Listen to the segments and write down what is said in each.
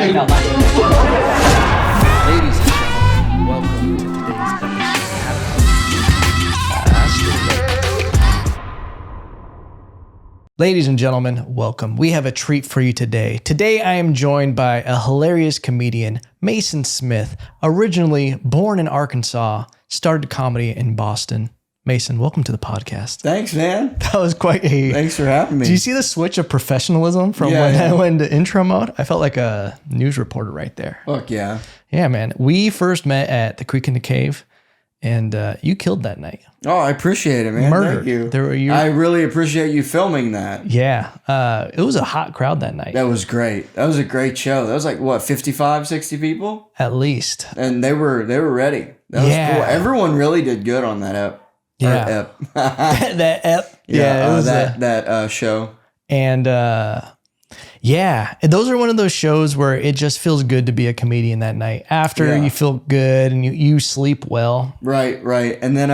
saying that loud. Ladies and gentlemen, welcome to today's episode. Ladies and gentlemen, welcome. We have a treat for you today. Today I am joined by a hilarious comedian, Mason Smith, originally born in Arkansas, started comedy in Boston. Mason, welcome to the podcast. Thanks, man. That was quite a... Thanks for having me. Do you see the switch of professionalism from when I went to intro mode? I felt like a news reporter right there. Fuck yeah. Yeah, man. We first met at the Creek in the Cave, and you killed that night. Oh, I appreciate it, man. Murdered. Thank you. I really appreciate you filming that. Yeah. It was a hot crowd that night. That was great. That was a great show. That was like, what, 55, 60 people? At least. And they were ready. That was cool. Everyone really did good on that ep. Yeah. That ep. Yeah, it was that show. And those are one of those shows where it just feels good to be a comedian that night. After you feel good and you sleep well. Right. And then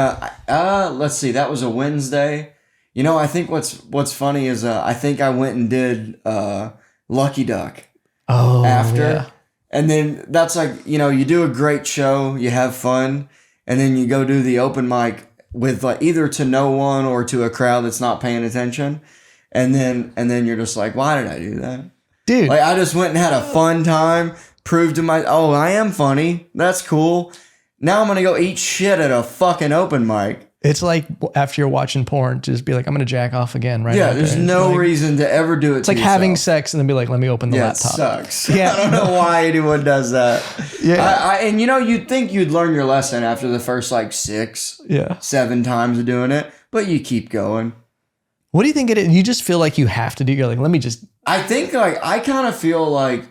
let's see, that was a Wednesday. You know, I think what's funny is I think I went and did Lucky Duck after. Yeah. And then that's like, you know, you do a great show, you have fun, and then you go do the open mic with like either to no one or to a crowd that's not paying attention. And then you're just like, why did I do that? Dude. Like I just went and had a fun time, proved to I am funny. That's cool. Now I'm going to go eat shit at a fucking open mic. It's like after you're watching porn, just be like, I'm going to jack off again, right? Yeah, there's no reason to ever do it. It's like having sex and then be like, let me open the laptop. It sucks. Yeah. I don't know why anyone does that. Yeah. And you know, you'd think you'd learn your lesson after the first like 7 times of doing it, but you keep going. What do you think it is? You just feel like you have to do. You're like, let me just. I think like I kind of feel like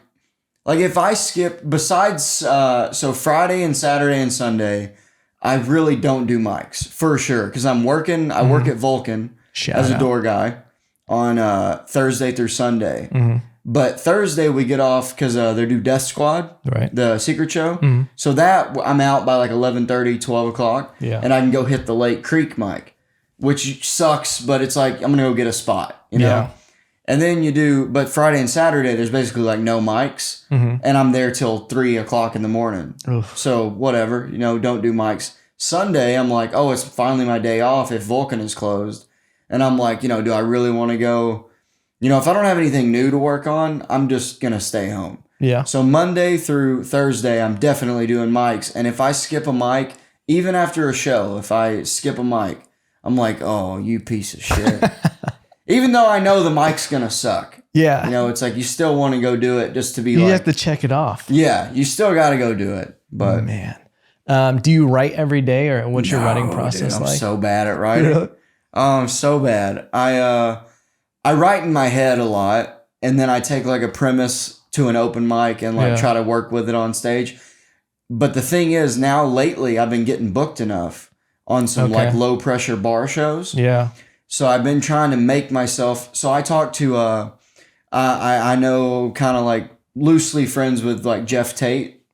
if I skip besides so Friday and Saturday and Sunday, I really don't do mics for sure because I'm working. I work at Vulcan as a door guy on Thursday through Sunday. Mm-hmm. But Thursday we get off because they do Death Squad, right? The secret show. Mm-hmm. So that I'm out by like 11:30, 12 o'clock. Yeah, and I can go hit the Lake Creek mic, which sucks, but it's like I'm gonna go get a spot, you know. Yeah. And then but Friday and Saturday there's basically like no mics, and I'm there till 3 o'clock in the morning. Oof. So whatever, you know, don't do mics. Sunday I'm like, oh, it's finally my day off if Vulcan is closed, and I'm like, you know, do I really want to go? You know, if I don't have anything new to work on, I'm just gonna stay home. Yeah. So Monday through Thursday I'm definitely doing mics, and if I skip a mic, even after a show, if I skip a mic, I'm like, oh, you piece of shit. Even though I know the mic's going to suck. Yeah. You know, it's like you still want to go do it just to be you have to check it off. Yeah. You still got to go do it. But man. Do you write every day or what's your writing process like? I'm so bad at writing. Really? I'm so bad. I write in my head a lot and then I take like a premise to an open mic and like try to work with it on stage. But the thing is now lately I've been getting booked enough on some like low pressure bar shows. Yeah. So I've been trying to make myself. So I talked to I know kind of like loosely friends with like Geoff Tate,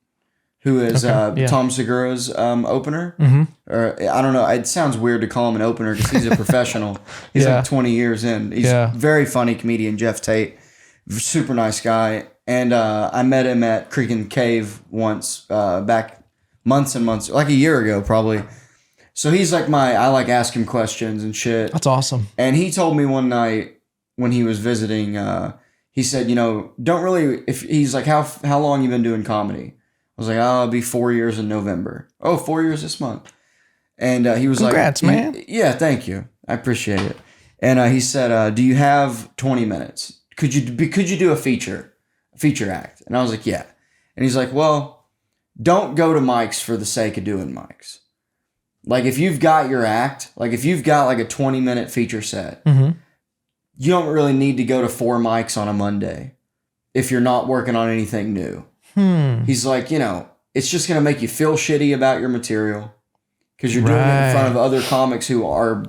who is Tom Segura's opener. Mm-hmm. Or I don't know. It sounds weird to call him an opener because he's a professional. He's like 20 years in. He's a very funny comedian, Geoff Tate. Super nice guy. And I met him at Creek and Cave once back months and months, like a year ago probably. So he's like I like ask him questions and shit. That's awesome. And he told me one night when he was visiting, he said, you know, he's like, how long you been doing comedy? I was like, oh, it'll be 4 years in November. Oh, 4 years this month. And he was Congrats, like, man. Yeah, thank you. I appreciate it. And he said, do you have 20 minutes? Could you do a feature act? And I was like, yeah. And he's like, well, don't go to mics for the sake of doing mics. Like if you've got your act, like if you've got like a 20-minute feature set, you don't really need to go to 4 mics on a Monday if you're not working on anything new. He's like, you know, it's just going to make you feel shitty about your material because you're doing it in front of other comics who are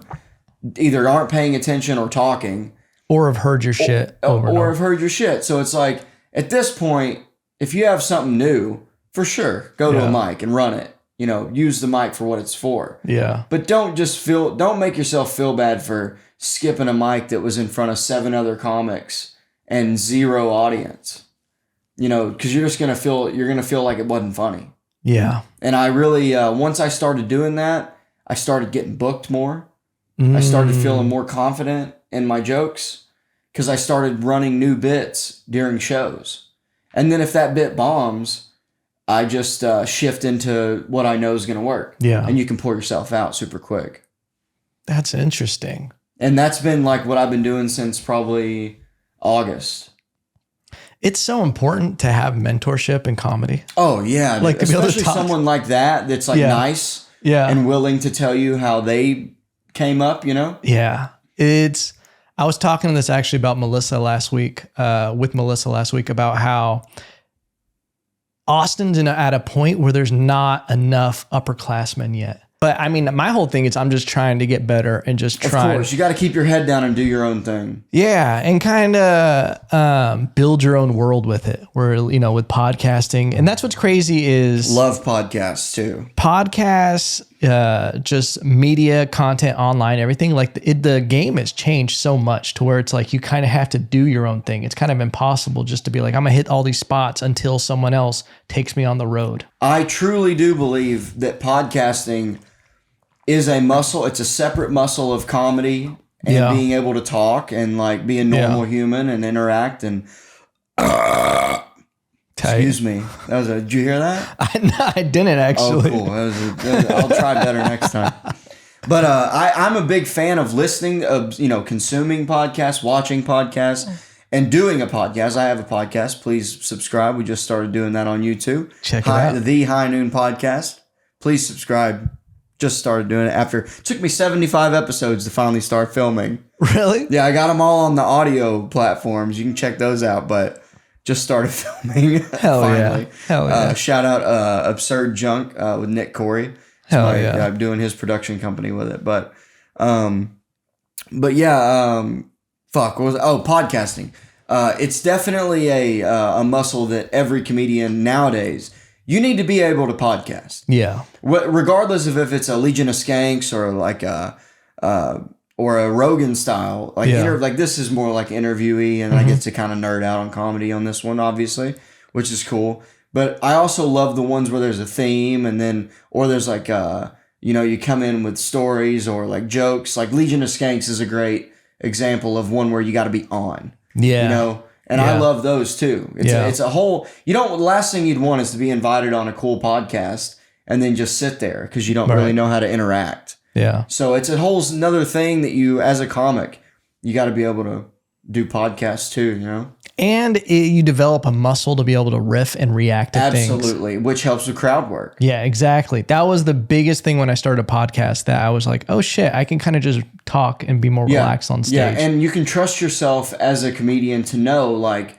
either aren't paying attention or talking. Or have heard your shit. Or have heard your shit. So it's like, at this point, if you have something new, for sure, go to a mic and run it. You know, use the mic for what it's for. Yeah. But don't make yourself feel bad for skipping a mic that was in front of 7 other comics and 0 audience. because you're going to feel like it wasn't funny. Yeah. And I really, once I started doing that, I started getting booked more. I started feeling more confident in my jokes because I started running new bits during shows. And then if that bit bombs, I just shift into what I know is going to work. Yeah. And you can pour yourself out super quick. That's interesting. And that's been like what I've been doing since probably August. It's so important to have mentorship in comedy. Oh, yeah. Like to be able to especially talk. someone like that's like nice and willing to tell you how they came up, Yeah. I was talking to this actually about Melissa last week, about how Austin's at a point where there's not enough upperclassmen yet. But I mean, my whole thing is I'm just trying to get better and just try. Of course, you got to keep your head down and do your own thing. Yeah, and kind of build your own world with it. Where with podcasting, and that's what's crazy is love podcasts too. Podcasts, just media content online, everything. Like the game has changed so much to where it's like you kind of have to do your own thing. It's kind of impossible just to be like I'm gonna hit all these spots until someone else takes me on the road. I truly do believe that podcasting is a muscle. It's a separate muscle of comedy and being able to talk and like be a normal human and interact and excuse me. Did you hear that? I didn't actually. Oh, cool. I'll try better next time. But I'm a big fan of listening, of consuming podcasts, watching podcasts, and doing a podcast. I have a podcast. Please subscribe. We just started doing that on YouTube. Check it out. The High Noon Podcast. Please subscribe. Just started doing it it took me 75 episodes to finally start filming. Really? Yeah, I got them all on the audio platforms. You can check those out, but just started filming. Hell finally. Yeah. Hell yeah. Shout out Absurd Junk with Nick Corey. Hell yeah. I'm doing his production company with it. But yeah, podcasting. It's definitely a muscle that every comedian nowadays, you need to be able to podcast. Yeah. Regardless of if it's a Legion of Skanks or like or a Rogan style, like this is more like interviewee, and I get to kind of nerd out on comedy on this one, obviously, which is cool. But I also love the ones where there's a theme, and then or there's like you come in with stories or like jokes. Like Legion of Skanks is a great example of one where you got to be on. Yeah. And I love those too. It's a whole, the last thing you'd want is to be invited on a cool podcast and then just sit there because you don't really know how to interact. Yeah. So it's a whole another thing that you, as a comic, you got to be able to do podcasts too, And you develop a muscle to be able to riff and react to things. Absolutely, which helps with crowd work. Yeah, exactly. That was the biggest thing when I started a podcast, that I was like, oh shit, I can kind of just talk and be more relaxed on stage. Yeah, and you can trust yourself as a comedian to know, like,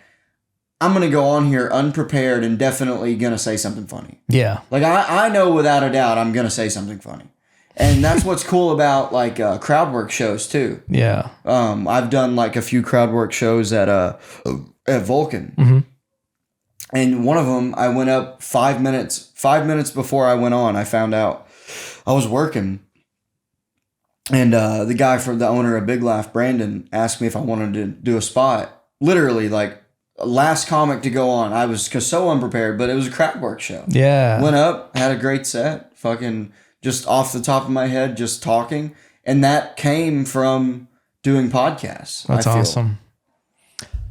I'm going to go on here unprepared and definitely going to say something funny. Yeah. Like, I know without a doubt I'm going to say something funny. And that's what's cool about like crowd work shows too. Yeah. I've done like a few crowd work shows at Vulcan. Mm-hmm. And one of them, I went up 5 minutes before I went on. I found out I was working, and the guy from the owner of Big Laugh, Brandon, asked me if I wanted to do a spot. Literally, like last comic to go on. I was so unprepared, but it was a crowd work show. Yeah. Went up, had a great set, fucking just off the top of my head, just talking, and that came from doing podcasts. That's awesome.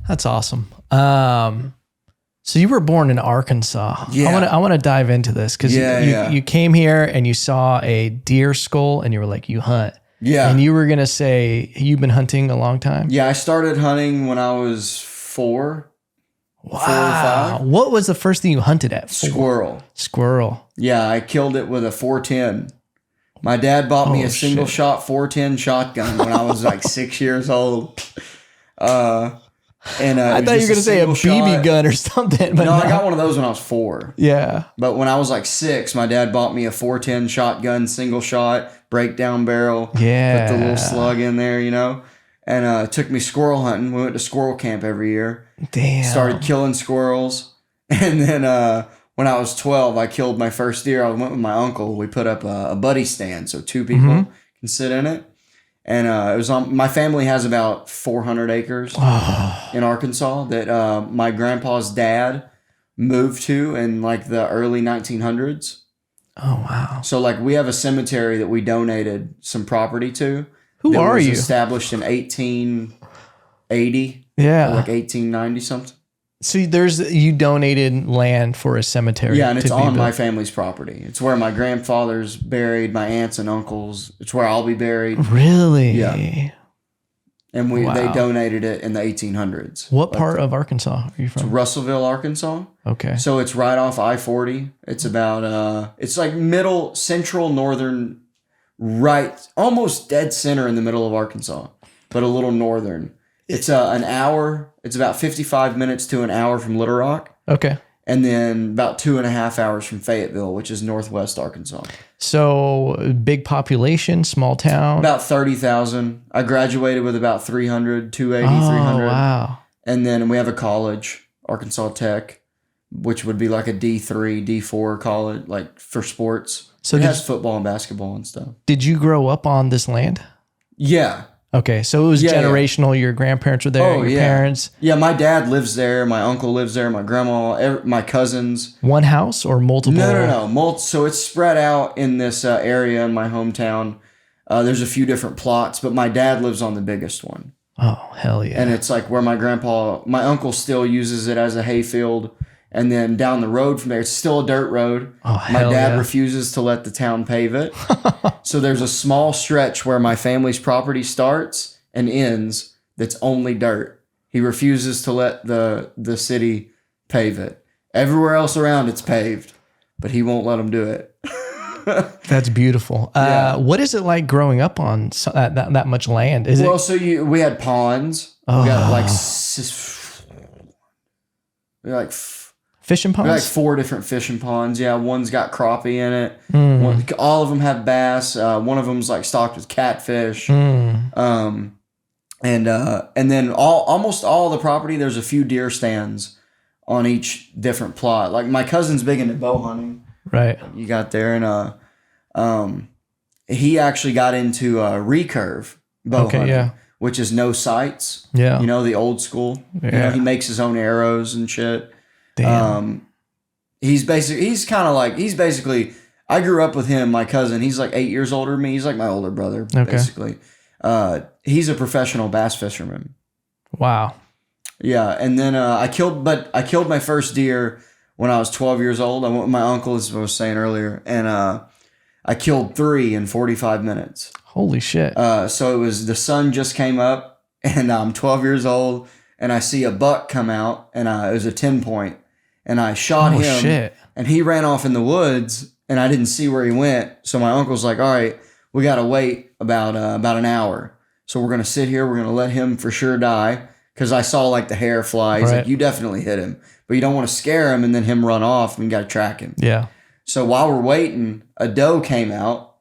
That's awesome. So you were born in Arkansas. Yeah. I want to dive into this because you came here and you saw a deer skull and you were like, you hunt. Yeah. And you were going to say you've been hunting a long time? Yeah, I started hunting when I was 4. Wow. 4 or 5. What was the first thing you hunted at? Squirrel. Yeah, I killed it with a 410. My dad bought me a single shot 410 shotgun when I was like 6 years old. And I thought you were going to say a BB gun or something. But no, I got one of those when I was 4. Yeah. But when I was like 6, my dad bought me a 410 shotgun, single shot, breakdown barrel. Yeah. Put the little slug in there, And it took me squirrel hunting. We went to squirrel camp every year. Damn. Started killing squirrels. And then when I was 12, I killed my first deer. I went with my uncle. We put up a buddy stand so 2 people can sit in it. And it was on. My family has about 400 acres in Arkansas that my grandpa's dad moved to in like the early 1900s. Oh, wow. So like we have a cemetery that we donated some property to. Who that are was you? Established in 1880. Yeah. Or like 1890 something. So you donated land for a cemetery. Yeah, and it's to be on my built. family's property. It's where my grandfather's buried, my aunts and uncles. It's where I'll be buried. Really? Yeah. And they Wow. donated it in the 1800s. What part of Arkansas are you It's from? Russellville, Arkansas. Okay. So it's right off I-40. It's about it's like middle, central, northern, right, almost dead center in the middle of Arkansas, but a little northern. It's an hour. It's about 55 minutes to an hour from Little Rock. Okay. And then about 2.5 hours from Fayetteville, which is northwest Arkansas. So big population, small town. About 30,000. I graduated with about 300, 280, Oh, 300. wow. And then we have a college, Arkansas Tech, which would be like a D3, D4 college, like for sports. So it has football and basketball and stuff. Did you grow up on this land? Yeah. Okay, so it was generational. Your grandparents were there, your parents. Yeah, my dad lives there. My uncle lives there. My grandma, my cousins. One house or multiple? No. So it's spread out in this area in my hometown. There's a few different plots, but my dad lives on the biggest one. Oh, hell yeah. And it's like where my uncle still uses it as a hayfield. And then down the road from there, it's still a dirt road. Oh, my hell dad yeah. refuses to let the town pave it. So there's a small stretch where my family's property starts and ends that's only dirt. He refuses to let the city pave it. Everywhere else around it's paved, but he won't let them do it. That's beautiful. Yeah. What is it like growing up on that much land? Is Well, it? so we had ponds. We got like Fishing ponds? like 4 different fishing ponds. Yeah, one's got crappie in it. All of them have bass. One of them's like stocked with catfish. And then almost all the property, there's a few deer stands on each different plot. Like my cousin's big into bow hunting. Right. You got there, and he actually got into recurve bow hunting, which is no sights. Yeah. You know, the old school. Yeah. You know, he makes his own arrows and shit. Damn. He's basically, I grew up with him, my cousin. He's like 8 years older than me. He's like my older brother, basically. He's a professional bass fisherman. Wow. Yeah. And then I killed my first deer when I was 12 years old. I went with my uncle, as I was saying earlier, and I killed 3 in 45 minutes. Holy shit. So it was, the sun just came up, and I'm 12 years old, and I see a buck come out, and it was a 10-point. And I shot him, shit. and he ran off in the woods, and I didn't see where he went. So my uncle's like, all right, we got to wait about an hour. So we're going to sit here. We're going to let him for sure die. Because I saw like the hair fly. He's like, you definitely hit him. But you don't want to scare him and then him run off, and you got to track him. Yeah. So while we're waiting, a doe came out,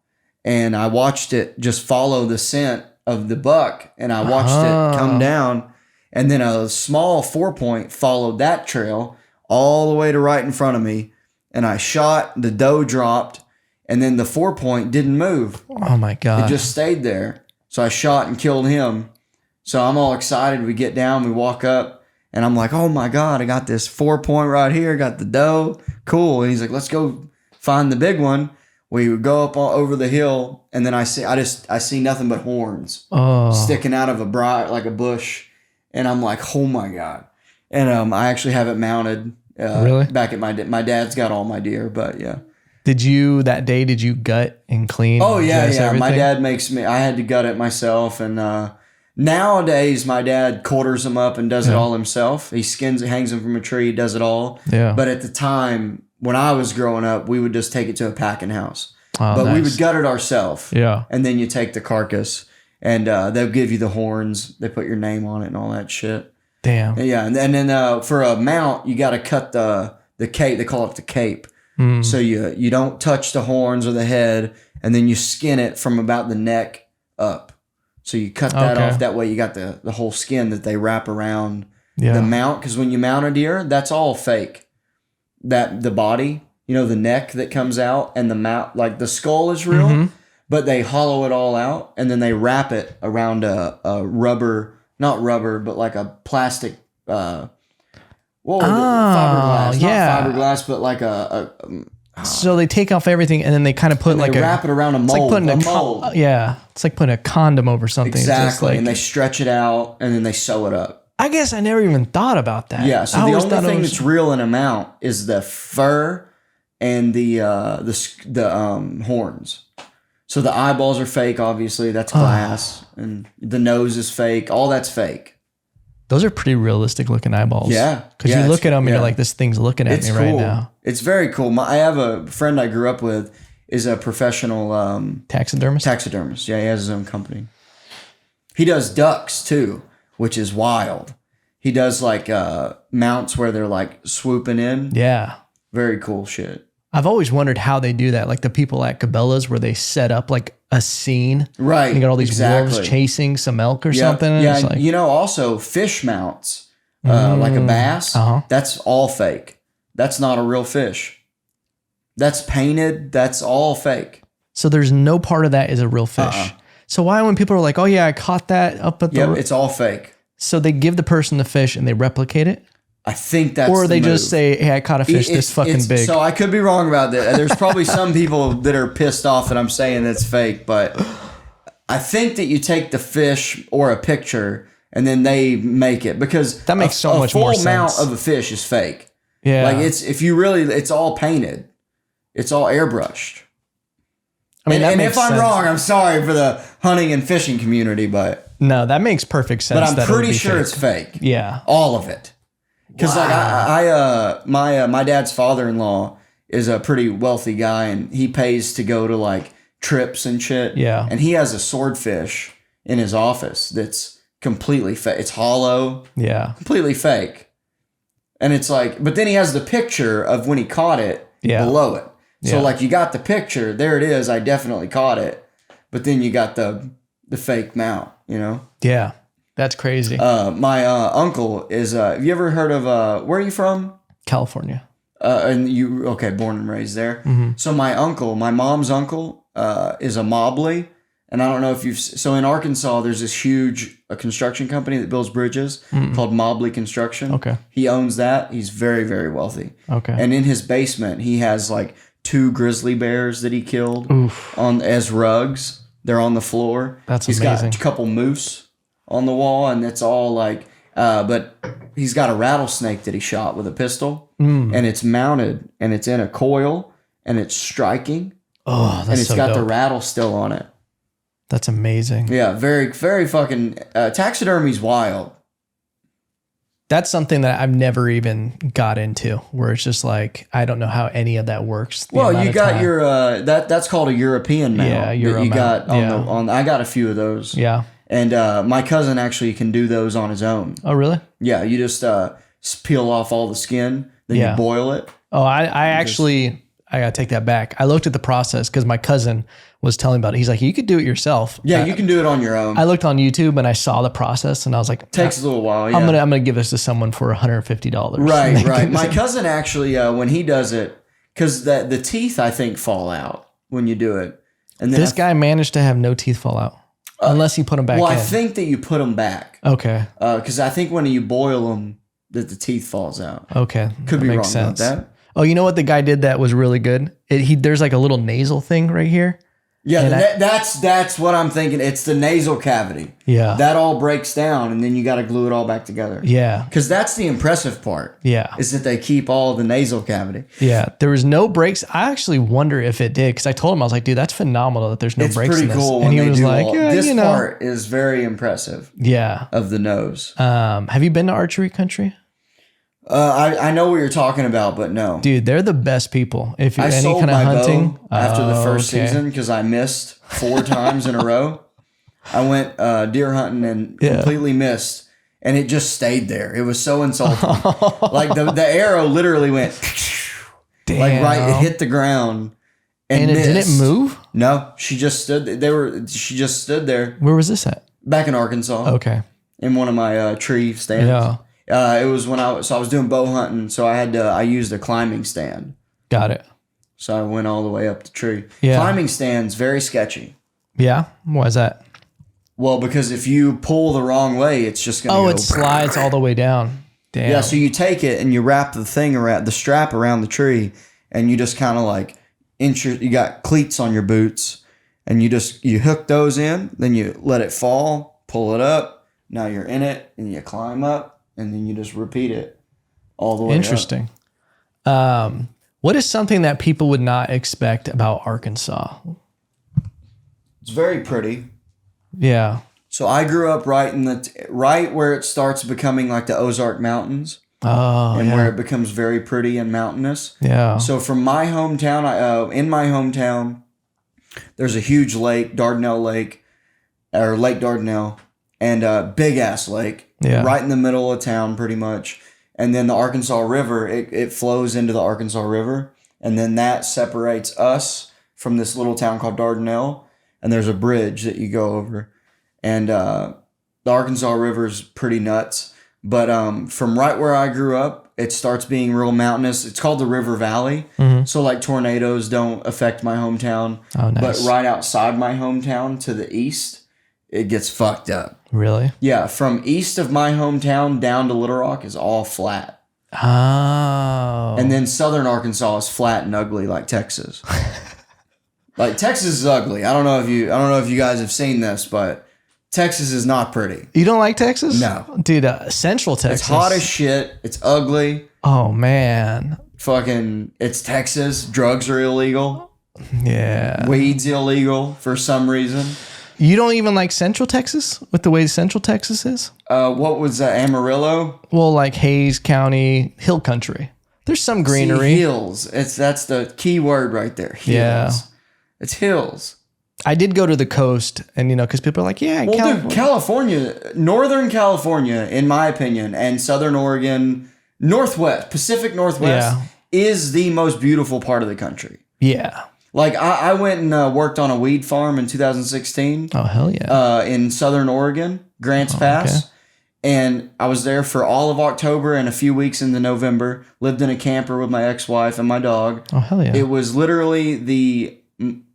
and I watched it just follow the scent of the buck, and I watched it come down. And then a small 4-point followed that trail all the way to right in front of me. And I shot, the doe dropped, and then the 4-point didn't move. Oh my God. It just stayed there. So I shot and killed him. So I'm all excited. We get down, we walk up, and I'm like, oh my God, I got this 4-point right here. Got the doe. Cool. And he's like, let's go find the big one. We would go up over the hill, and then I see nothing but horns sticking out of a bush. And I'm like, oh my God. And I actually have it mounted. Really? Back at my dad's got all my deer, but yeah. Did you gut and clean? Oh yeah. Everything? My dad I had to gut it myself. And nowadays my dad quarters them up and does it all himself. He skins it, hangs them from a tree, does it all. Yeah. But at the time when I was growing up, we would just take it to a packing house. Oh, but nice. we would gut it ourselves. Yeah. And then you take the carcass, and they'll give you the horns. They put your name on it and all that shit. Damn. Yeah, and then for a mount, you got to cut the cape. They call it the cape. So you don't touch the horns or the head, and then you skin it from about the neck up. So you cut that off. That way you got the whole skin that they wrap around the mount. Because when you mount a deer, that's all fake. That the body, the neck that comes out, and the mount, like the skull is real, but they hollow it all out, and then they wrap it around a rubber. Not rubber, but like a plastic, what Well, fiberglass, yeah. not fiberglass, but like So they take off everything and then they kind of put like wrap it around a mold. It's like a mold. It's like putting a condom over something. Exactly. It's just like, and they stretch it out and then they sew it up. I guess I never even thought about that. Yeah. So the only thing that's real in amount is the fur and the horns. So the eyeballs are fake, obviously. That's glass. And the nose is fake. All that's fake. Those are pretty realistic looking eyeballs. Yeah. Because you look at them and you're like, this thing's looking at me right now. It's very cool. I have a friend I grew up with is a professional taxidermist. Yeah, he has his own company. He does ducks too, which is wild. He does like mounts where they're like swooping in. Yeah. Very cool shit. I've always wondered how they do that. Like the people at Cabela's where they set up like a scene. Right. And you got all these wolves chasing some elk or something. And yeah. it's like, Also fish mounts, like a bass, that's all fake. That's not a real fish. That's painted. That's all fake. So there's no part of that is a real fish. So why when people are like, oh yeah, I caught that up at the... Yep, it's all fake. So they give the person the fish and they replicate it? I think that's Or they just say, hey, I caught a fish this fucking big. So I could be wrong about that. There's probably some people that are pissed off that I'm saying that's fake, but I think that you take the fish or a picture and then they make it because that makes so much more sense. A full mount of a fish is fake. Yeah. Like it's all painted. It's all airbrushed. I mean, and if I'm wrong, I'm sorry for the hunting and fishing community, but no, that makes perfect sense. But I'm pretty sure it's fake. Yeah. All of it. Because my dad's father-in-law is a pretty wealthy guy, and he pays to go to like trips and shit. Yeah. And he has a swordfish in his office that's completely fake. It's hollow. Yeah. Completely fake. And it's like, but then he has the picture of when he caught it below it. So like you got the picture, there it is. I definitely caught it. But then you got the fake mount, you know? Yeah. That's crazy. My uncle is, have you ever heard of, where are you from? California. And born and raised there. Mm-hmm. So my mom's uncle, is a Mobley. And I don't know if so in Arkansas, there's this huge construction company that builds bridges called Mobley Construction. Okay. He owns that. He's very, very wealthy. Okay. And in his basement, he has like 2 grizzly bears that he killed as rugs. They're on the floor. That's amazing. He's got a couple moose on the wall, and it's all like, but he's got a rattlesnake that he shot with a pistol, and it's mounted, and it's in a coil, and it's striking. Oh, that's and it's so got dope. the rattle still on it. That's amazing. Yeah, very, very fucking taxidermy's wild. That's something that I've never even got into, where it's just like I don't know how any of that works. Well, you got your that's called a European mount. Yeah, Euro you mount. got on I got a few of those. Yeah. And my cousin actually can do those on his own. Oh, really? Yeah, you just peel off all the skin, then you boil it. Oh, I gotta take that back. I looked at the process because my cousin was telling about it. He's like, you could do it yourself. Yeah, you can do it on your own. I looked on YouTube and I saw the process and I was like, it takes a little while. Yeah. I'm gonna give this to someone for $150. Right. My cousin actually, when he does it, because the teeth I think fall out when you do it. And then this guy managed to have no teeth fall out. Unless you put them back in. Well, I think that you put them back. Okay. Because I think when you boil them, that the teeth falls out. Okay. Could be wrong about that. Oh, you know what the guy did that was really good? There's like a little nasal thing right here. Yeah, that's what I'm thinking. It's the nasal cavity. Yeah. That all breaks down, and then you got to glue it all back together. Yeah. Because that's the impressive part. Yeah. Is that they keep all the nasal cavity. Yeah. There was no breaks. I actually wonder if it did, because I told him, I was like, dude, that's phenomenal that there's no breaks in this. It's pretty cool and he when was they do like, this part is very impressive. Yeah. Of the nose. Have you been to archery country? I know what you're talking about, but no. Dude, they're the best people. If you're I any sold kind of my hunting. bow after the first season because I missed 4 times in a row. I went deer hunting and completely missed, and it just stayed there. It was so insulting. Like the arrow literally went Damn. like right, it hit the ground and it missed. didn't move? No, she just stood. She just stood there. Where was this at? Back in Arkansas. Okay. In one of my tree stands. Yeah. It was when I was doing bow hunting, so I used a climbing stand. Got it. So I went all the way up the tree. Yeah. Climbing stand's very sketchy. Yeah? Why is that? Well, because if you pull the wrong way, it's just going to go. It slides all the way down. Damn. Yeah, so you take it and you wrap the thing around the strap around the tree, and you just kind of like you got cleats on your boots, and you hook those in, then you let it fall, pull it up. Now you're in it, and you climb up, and then you just repeat it all the way Interesting. What is something that people would not expect about Arkansas? It's very pretty. Yeah. So I grew up right where it starts becoming like the Ozark Mountains, and where it becomes very pretty and mountainous. Yeah. So from my hometown, in my hometown, there's a huge lake, Dardanelle Lake, or Lake Dardanelle, and a big ass lake, right in the middle of town, pretty much. And then the Arkansas River, it flows into the Arkansas River, and then that separates us from this little town called Dardanelle. And there's a bridge that you go over. And the Arkansas River is pretty nuts. But from right where I grew up, it starts being real mountainous. It's called the River Valley. Mm-hmm. So like tornadoes don't affect my hometown. Oh, nice. But right outside my hometown to the east, it gets fucked up. Really? Yeah. From east of my hometown down to Little Rock is all flat. Oh. And then southern Arkansas is flat and ugly like Texas. Like Texas is ugly. I don't know if you guys have seen this, but Texas is not pretty. You don't like Texas? No. Dude, Central Texas. It's hot as shit. It's ugly. Oh, man. Fucking, it's Texas. Drugs are illegal. Yeah. Weed's illegal for some reason. You don't even like Central Texas with the way Central Texas is? What was that? Amarillo? Well, like Hayes County, hill country. There's some greenery. See, hills. That's the key word right there. Hills. Yeah. It's hills. I did go to the coast, and because people are like, yeah, Dude, California, Northern California, in my opinion, and Southern Oregon, Pacific Northwest is the most beautiful part of the country. Yeah. Like I went and worked on a weed farm in 2016. Oh, hell yeah. In Southern Oregon, Grants Pass. Okay. And I was there for all of October and a few weeks into November. Lived in a camper with my ex-wife and my dog. Oh, hell yeah. It was literally the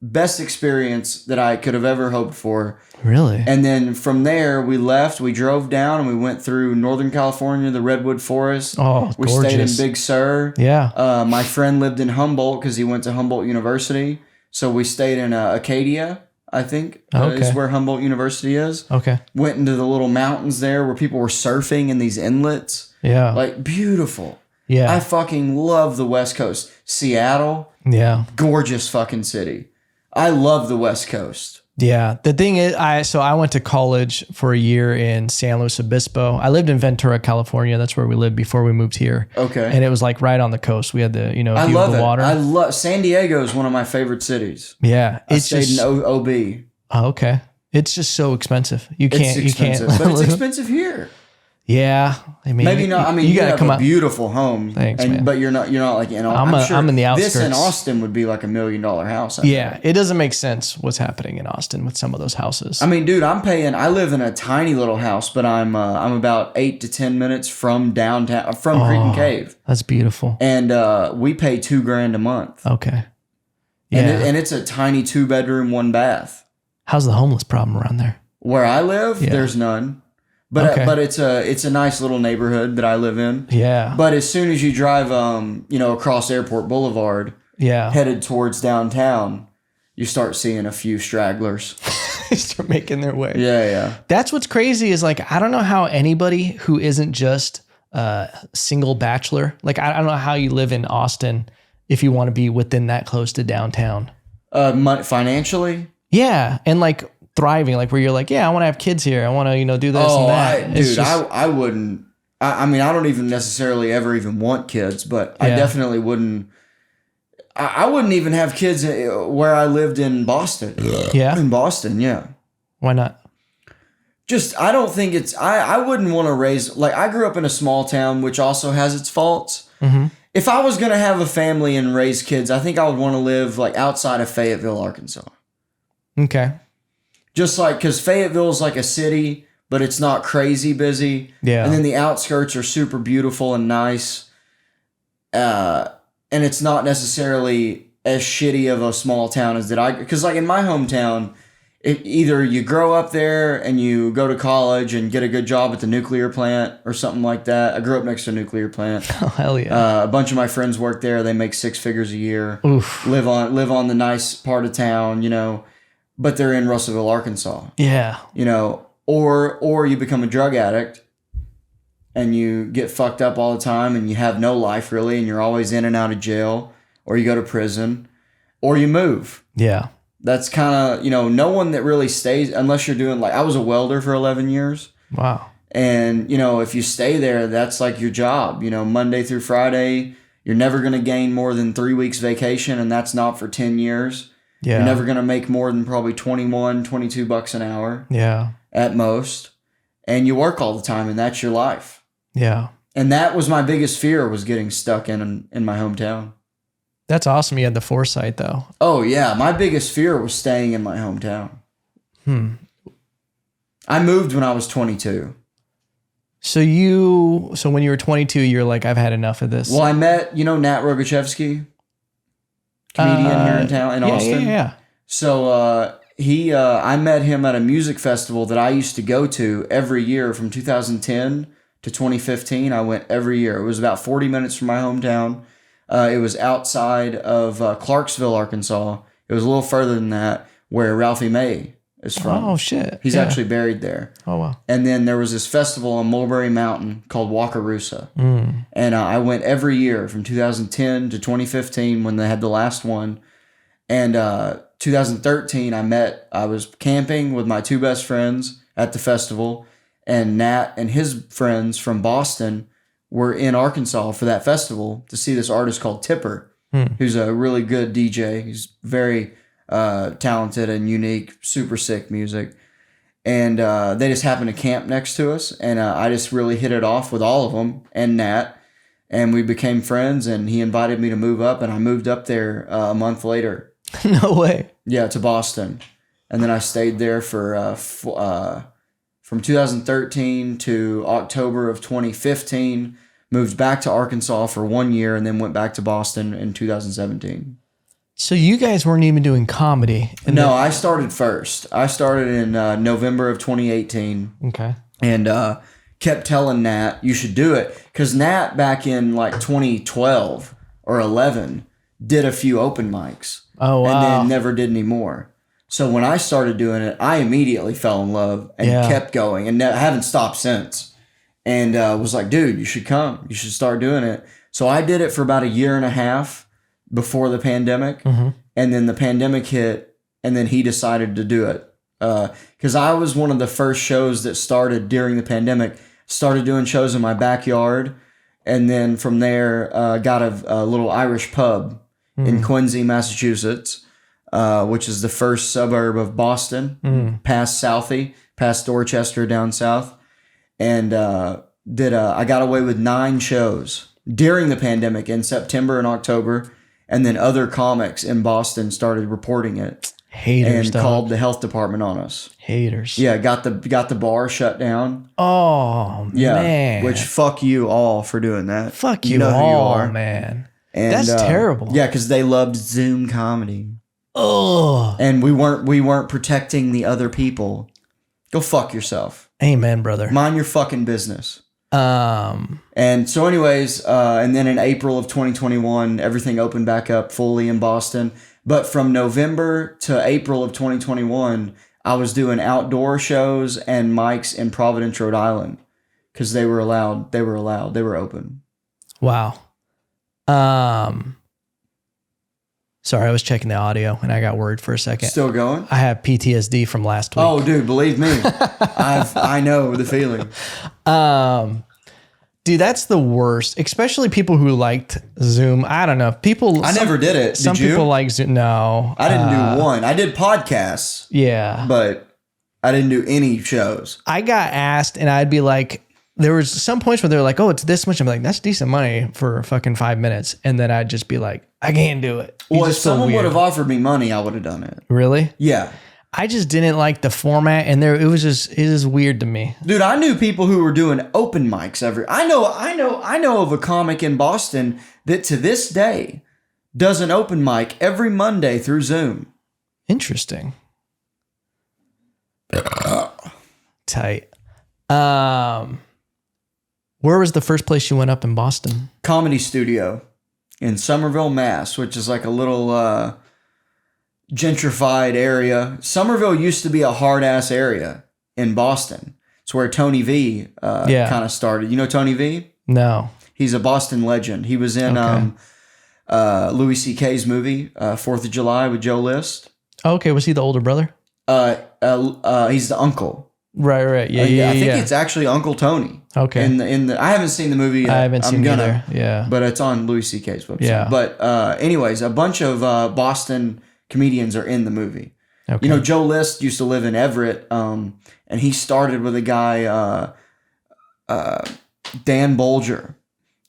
best experience that I could have ever hoped for. Really? And then from there, we left. We drove down and we went through Northern California, the Redwood Forest. Oh, we gorgeous. stayed in Big Sur. Yeah. My friend lived in Humboldt because he went to Humboldt University. So we stayed in Acadia, I think, is where Humboldt University is. Okay. Went into the little mountains there where people were surfing in these inlets. Yeah. Like, beautiful. Yeah. I fucking love the West Coast. Seattle. Yeah. Gorgeous fucking city. I love the West Coast. Yeah. The thing is, I went to college for a year in San Luis Obispo. I lived in Ventura, California. That's where we lived before we moved here. Okay. And it was like right on the coast. We had the, view I love of the water. I love San Diego is one of my favorite cities. Yeah. I stayed in OB. Oh, okay. It's just so expensive. But it's expensive here. Yeah, I mean, maybe not. I mean, you gotta come a beautiful home. Thanks, man. But you're not like in. I'm in the outskirts. This in Austin would be like $1 million house. Yeah, it doesn't make sense what's happening in Austin with some of those houses. I mean, dude, I live in a tiny little house, but I'm about 8 to 10 minutes from downtown, from Cretan Cave. That's beautiful. And we pay $2,000 a month. Okay. Yeah, and it's a tiny 2-bedroom, 1 bath. How's the homeless problem around there? Where I live, there's none. But it's a nice little neighborhood that I live in. Yeah. But as soon as you drive across Airport Boulevard, headed towards downtown, you start seeing a few stragglers. They start making their way. Yeah. That's what's crazy is like I don't know how anybody who isn't just a single bachelor, like I don't know how you live in Austin if you want to be within that close to downtown. Financially? Yeah, and like thriving, like where you're like, I want to have kids here. I want to, do this and that. I wouldn't. I mean, I don't even necessarily ever even want kids, but I definitely wouldn't. I wouldn't even have kids where I lived in Boston. Yeah. In Boston, yeah. Why not? Just, I don't think it's, I wouldn't want to raise, like I grew up in a small town, which also has its faults. Mm-hmm. If I was going to have a family and raise kids, I think I would want to live like outside of Fayetteville, Arkansas. Okay. Just like, because Fayetteville is like a city, but it's not crazy busy. Yeah. And then the outskirts are super beautiful and nice. And it's not necessarily as shitty of a small town as because like in my hometown, either you grow up there and you go to college and get a good job at the nuclear plant or something like that. I grew up next to a nuclear plant. Oh, hell yeah. A bunch of my friends work there. They make 6 figures a year. Oof. Live on the nice part of town, but they're in Russellville, Arkansas. Yeah. Or you become a drug addict and you get fucked up all the time and you have no life really and you're always in and out of jail, or you go to prison, or you move. Yeah. That's kind of, no one that really stays unless you're doing I was a welder for 11 years. Wow. And, if you stay there, that's like your job, Monday through Friday. You're never going to gain more than 3 weeks vacation, and that's not for 10 years. Yeah. You're never going to make more than probably $22 an hour. Yeah. At most. And you work all the time, and that's your life. Yeah. And that was my biggest fear, was getting stuck in my hometown. That's awesome. You had the foresight, though. Oh, yeah. My biggest fear was staying in my hometown. I moved when I was 22. So when you were 22, you're like, I've had enough of this. Well, I met, Nat Rogachevsky, comedian here in town, in Austin. Yeah. So I met him at a music festival that I used to go to every year from 2010 to 2015. I went every year. It was about 40 minutes from my hometown. It was outside of Clarksville, Arkansas. It was a little further than that, where Ralphie May is from. Oh, shit. He's actually buried there. Oh, wow. And then there was this festival on Mulberry Mountain called Wakarusa. And I went every year from 2010 to 2015 when they had the last one. And 2013, I was camping with my 2 best friends at the festival. And Nat and his friends from Boston were in Arkansas for that festival to see this artist called Tipper, who's a really good DJ. He's very talented and unique, super sick music. And they just happened to camp next to us. And I just really hit it off with all of them and Nat. And we became friends, and he invited me to move up, and I moved up there a month later. No way. Yeah, to Boston. And then I stayed there for from 2013 to October of 2015, moved back to Arkansas for 1 year, and then went back to Boston in 2017. So you guys weren't even doing comedy? No, I started first. I started in November of 2018. Okay. And kept telling Nat, you should do it. Because Nat, back in 2012 or 11, did a few open mics. Oh, wow. And then never did any more. So when I started doing it, I immediately fell in love and kept going. And haven't stopped since. And was like, dude, you should come. You should start doing it. So I did it for about a year and a half before the pandemic. And then the pandemic hit, and then he decided to do it. Because I was one of the first shows that started during the pandemic. Started doing shows in my backyard. And then from there, got a little Irish pub in Quincy, Massachusetts, which is the first suburb of Boston, past Southie, past Dorchester down south. And I got away with 9 shows during the pandemic in September and October. And then other comics in Boston started reporting it. Haters, and called the health department on us. Haters. Yeah, got the bar shut down. Oh, yeah, man. Which fuck you all for doing that. Fuck you all, who you are. Man. And, that's terrible. Yeah, because they loved Zoom comedy. Oh. And we weren't protecting the other people. Go fuck yourself. Amen, brother. Mind your fucking business. And so anyways, and then in April of 2021, everything opened back up fully in Boston. But from November to April of 2021, I was doing outdoor shows and mics in Providence, Rhode Island, because they were allowed. They were open. Wow. Sorry, I was checking the audio and I got worried for a second. Still going? I have PTSD from last week. Oh, dude, believe me, I know the feeling. Dude, that's the worst. Especially people who liked Zoom. I don't know. I never did it. Some did you? people like Zoom. No, I didn't do one. I did podcasts. Yeah, but I didn't do any shows. I got asked, and I'd be like, there was some points where they're like, "Oh, it's this much." I'm like, "That's decent money for fucking 5 minutes," and then I'd just be like, "I can't do it." Well, if someone would have offered me money, I would have done it. Really? Yeah. I just didn't like the format, and it was just weird to me. Dude, I knew people who were doing open mics I know of a comic in Boston that to this day does an open mic every Monday through Zoom. Interesting. Tight. Where was the first place you went up in Boston? Comedy Studio in Somerville, Mass, which is like a little gentrified area. Somerville used to be a hard-ass area in Boston. It's where Tony V kind of started. You know Tony V? No. He's a Boston legend. He was in Louis C.K.'s movie, 4th of July with Joe List. Okay, was he the older brother? He's the uncle. Right. Yeah. I think it's actually Uncle Tony. Okay. In the I haven't seen the movie yet. I haven't seen it either. Yeah. But it's on Louis C.K.'s website. Yeah. But anyways, a bunch of Boston comedians are in the movie. Okay. You know, Joe List used to live in Everett, and he started with a guy, Dan Bolger,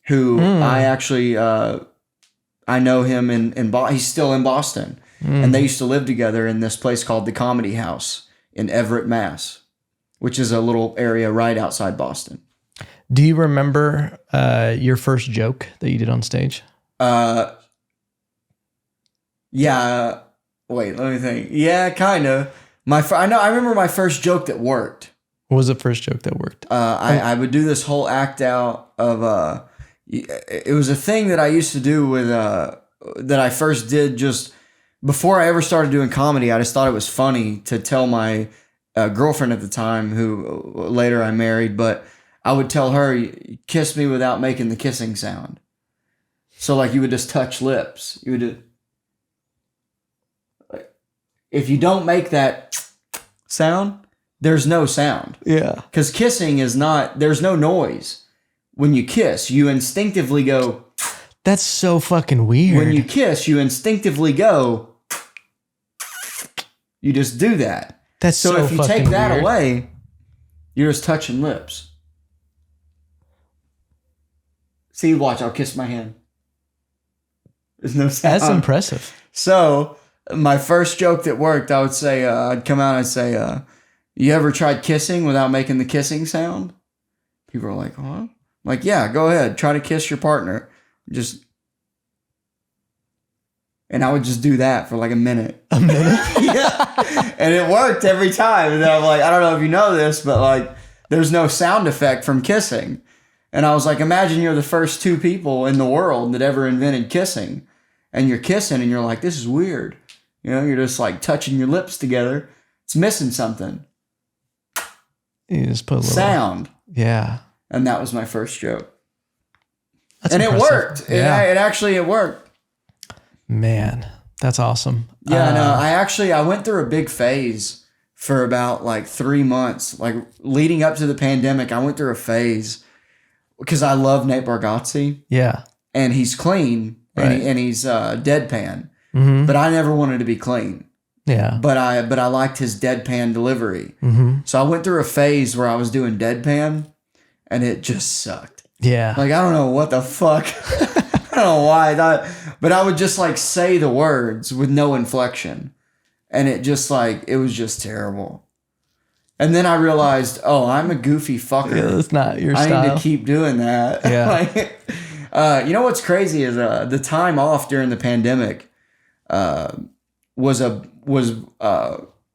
who I actually I know him in he's still in Boston, and they used to live together in this place called the Comedy House in Everett, Mass, which is a little area right outside Boston. Do you remember your first joke that you did on stage? Yeah. Wait, let me think. Yeah, kind of. I remember my first joke that worked. What was the first joke that worked? I would do this whole act out of it was a thing that I used to do with that I first did just before I ever started doing comedy. I just thought it was funny to tell my girlfriend at the time, who later I married, but I would tell her, kiss me without making the kissing sound. So like you would just touch lips. You would do, if you don't make that sound, there's no sound. Yeah. Because kissing is not, there's no noise. When you kiss, you instinctively go. That's so fucking weird. When you kiss, you instinctively go. You just do that. That's so if you fucking take that weird. away, you're just touching lips. See, watch, I'll kiss my hand. There's no sound. That's impressive. So my first joke that worked, I would say, I'd come out and I'd say, you ever tried kissing without making the kissing sound? People are like, huh? I'm like, yeah, go ahead. Try to kiss your partner. And I would just do that for like a minute. A minute? Yeah. And it worked every time. And then I'm like, I don't know if you know this, but like, there's no sound effect from kissing. And I was like, imagine you're the first two people in the world that ever invented kissing. And you're kissing and you're like, this is weird. You know, you're just like touching your lips together. It's missing something. You just put a little sound. Yeah. And that was my first joke. That's and impressive. It worked. Yeah. It worked. Man, that's awesome. Yeah, no, I went through a big phase for about like 3 months. Like leading up to the pandemic, I went through a phase because I love Nate Bargatze. Yeah. And he's clean and he's deadpan. Mm-hmm. But I never wanted to be clean. Yeah. But I liked his deadpan delivery. Mm-hmm. So I went through a phase where I was doing deadpan and it just sucked. Yeah. Like, I don't know what the fuck. I don't know why. But I would just like say the words with no inflection. And it just like, it was just terrible. And then I realized, oh, I'm a goofy fucker. Yeah, that's not your style. I need to keep doing that. Yeah. You know what's crazy is the time off during the pandemic was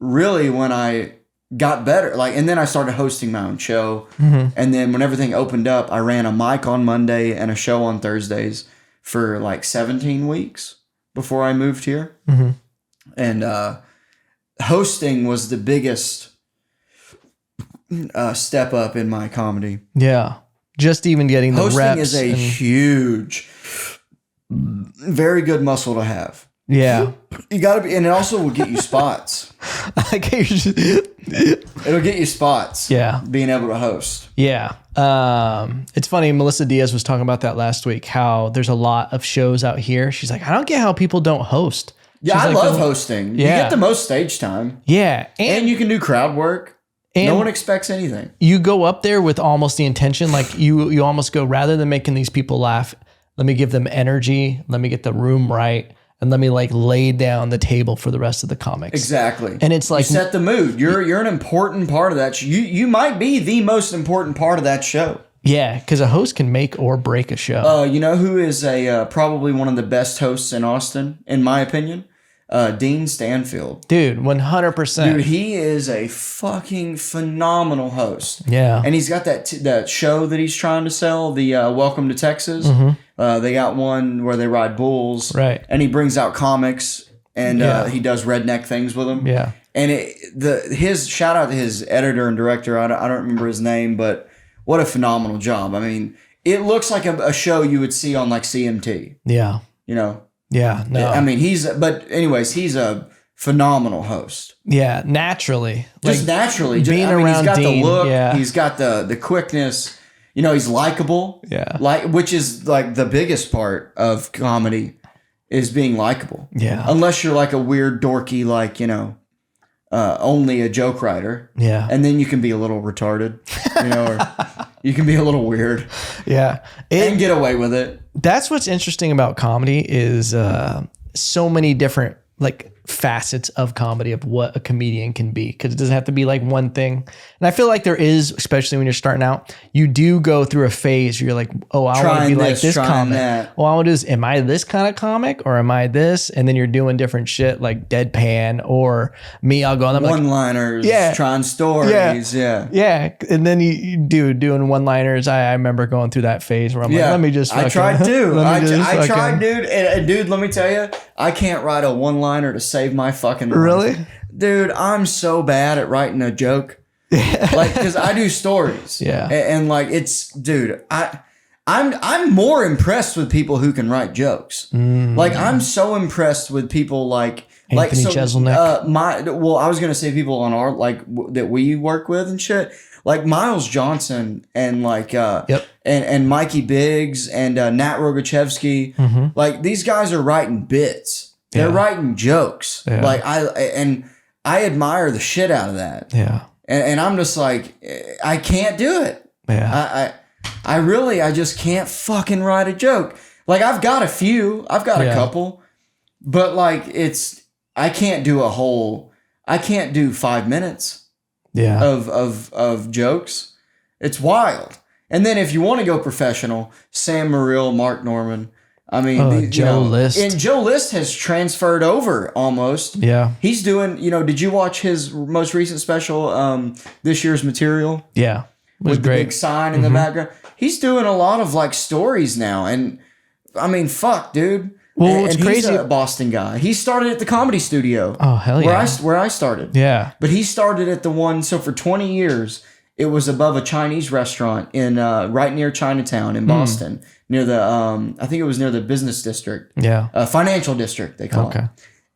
really when I got better. Like, and then I started hosting my own show. Mm-hmm. And then when everything opened up, I ran a mic on Monday and a show on Thursdays for like 17 weeks before I moved here. Mm-hmm. And hosting was the biggest step up in my comedy. Yeah. Just even getting the hosting reps. Hosting is a huge, very good muscle to have. Yeah. You gotta be, and it also will get you spots. It'll get you spots. Yeah. Being able to host. Yeah. It's funny. Melissa Diaz was talking about that last week, how there's a lot of shows out here. She's like, I don't get how people don't host. Yeah, She's I like, love hosting. Yeah. You get the most stage time. Yeah. And you can do crowd work. And no one expects anything. You go up there with almost the intention, like you almost go, rather than making these people laugh, let me give them energy, let me get the room right, and let me like lay down the table for the rest of the comics. Exactly. And it's like, you set the mood. You're an important part of that. You might be the most important part of that show. Yeah, because a host can make or break a show. You know who is probably one of the best hosts in Austin, in my opinion? Dean Stanfield. Dude, 100%. Dude, he is a fucking phenomenal host. Yeah. And he's got that show that he's trying to sell, the Welcome to Texas. They got one where they ride bulls. Right. And he brings out comics and he does redneck things with them. Yeah. And his shout out to his editor and director. I don't remember his name, but what a phenomenal job. I mean, it looks like a show you would see on like CMT. Yeah. You know? Yeah. No. I mean, he's a phenomenal host. Yeah. Naturally. Just naturally. Being around he's got Dean, the look. yeah. He's got the quickness. You know, he's likable. Yeah. Which is like the biggest part of comedy is being likable. Yeah. Unless you're like a weird dorky, like, you know, only a joke writer. Yeah. And then you can be a little retarded, you know, or you can be a little weird. Yeah. And get away with it. That's what's interesting about comedy is so many different like facets of comedy of what a comedian can be, because it doesn't have to be like one thing. And I feel like there is, especially when you're starting out, you do go through a phase where you're like, oh, I want to be like this comic. Well, I want to do, am I this kind of comic or am I this? And then you're doing different shit like deadpan, or me, I'll go on one-liners, trying stories. Yeah. And then you doing one-liners. I remember going through that phase where I'm like, let me just I tried too. I tried, dude. And dude, let me tell you, I can't write a one-liner to save my fucking life. Really? Dude, I'm so bad at writing a joke. Like, because I do stories. Yeah. And like, it's, dude, I'm more impressed with people who can write jokes. Like, I'm so impressed with people like Anthony Jeselnik. I was gonna say people on our that we work with and shit. Like Miles Johnson and like and Mikey Biggs and Nat Rogachevsky. Like, these guys are writing bits. They're writing jokes. Yeah. Like I admire the shit out of that. Yeah. And I'm just like, I can't do it. Yeah. I just can't fucking write a joke. Like, I've got a couple, but like I can't do 5 minutes of jokes. It's wild. And then if you want to go professional, Sam Morril, Mark Norman, I mean, Joe List. And Joe List has transferred over almost. Yeah. He's doing, did you watch his most recent special, This Year's Material? Yeah. It was with great. The big sign in the background. He's doing a lot of like stories now. And I mean, fuck, dude. Well, it's crazy. He's a Boston guy. He started at the Comedy Studio. Oh, hell yeah. Where I started. Yeah. But he started at the one, so for 20 years, it was above a Chinese restaurant in right near Chinatown in Boston, near the I think it was near the business district. Yeah. Financial district, they call it.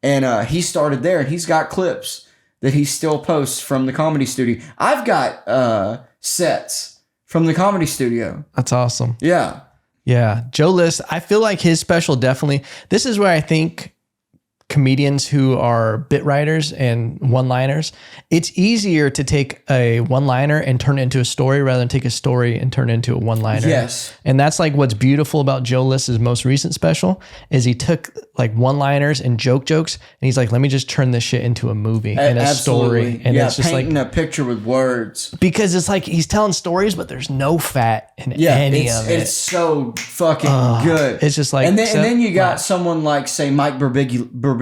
And he started there, and he's got clips that he still posts from the Comedy Studio. I've got sets from the Comedy Studio. That's awesome. Yeah. Yeah. Joe List, I feel like his special definitely, this is where I think comedians who are bit writers and one-liners, it's easier to take a one-liner and turn it into a story rather than take a story and turn it into a one-liner. Yes. And that's like what's beautiful about Joe List's most recent special is he took like one-liners and jokes and he's like, let me just turn this shit into a movie and a story. And it's just painting a picture with words. Because it's like he's telling stories, but there's no fat in any of it. It's so fucking good. It's just like, and then you got someone like, say, Mike Birbiglia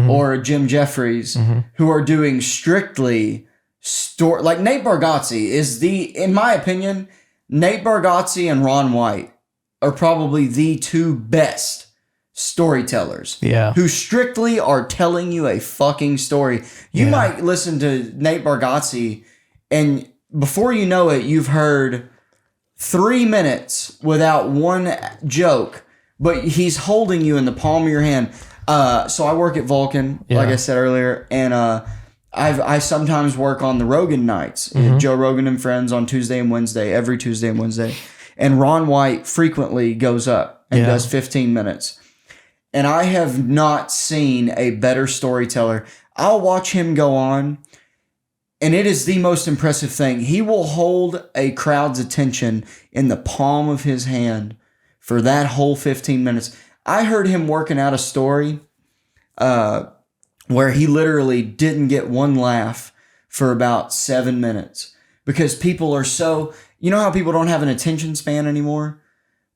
or Jim Jeffries who are doing strictly story. Like Nate Bargatze is in my opinion, Nate Bargatze and Ron White are probably the two best storytellers. Yeah. Who strictly are telling you a fucking story. You might listen to Nate Bargatze and before you know it, you've heard 3 minutes without one joke, but he's holding you in the palm of your hand. So I work at Vulcan, like I said earlier, and I sometimes work on the Rogan nights, Joe Rogan and Friends on Tuesday and Wednesday, every Tuesday and Wednesday. And Ron White frequently goes up and does 15 minutes. And I have not seen a better storyteller. I'll watch him go on, and it is the most impressive thing. He will hold a crowd's attention in the palm of his hand for that whole 15 minutes. I heard him working out a story where he literally didn't get one laugh for about 7 minutes because people are so, you know how people don't have an attention span anymore?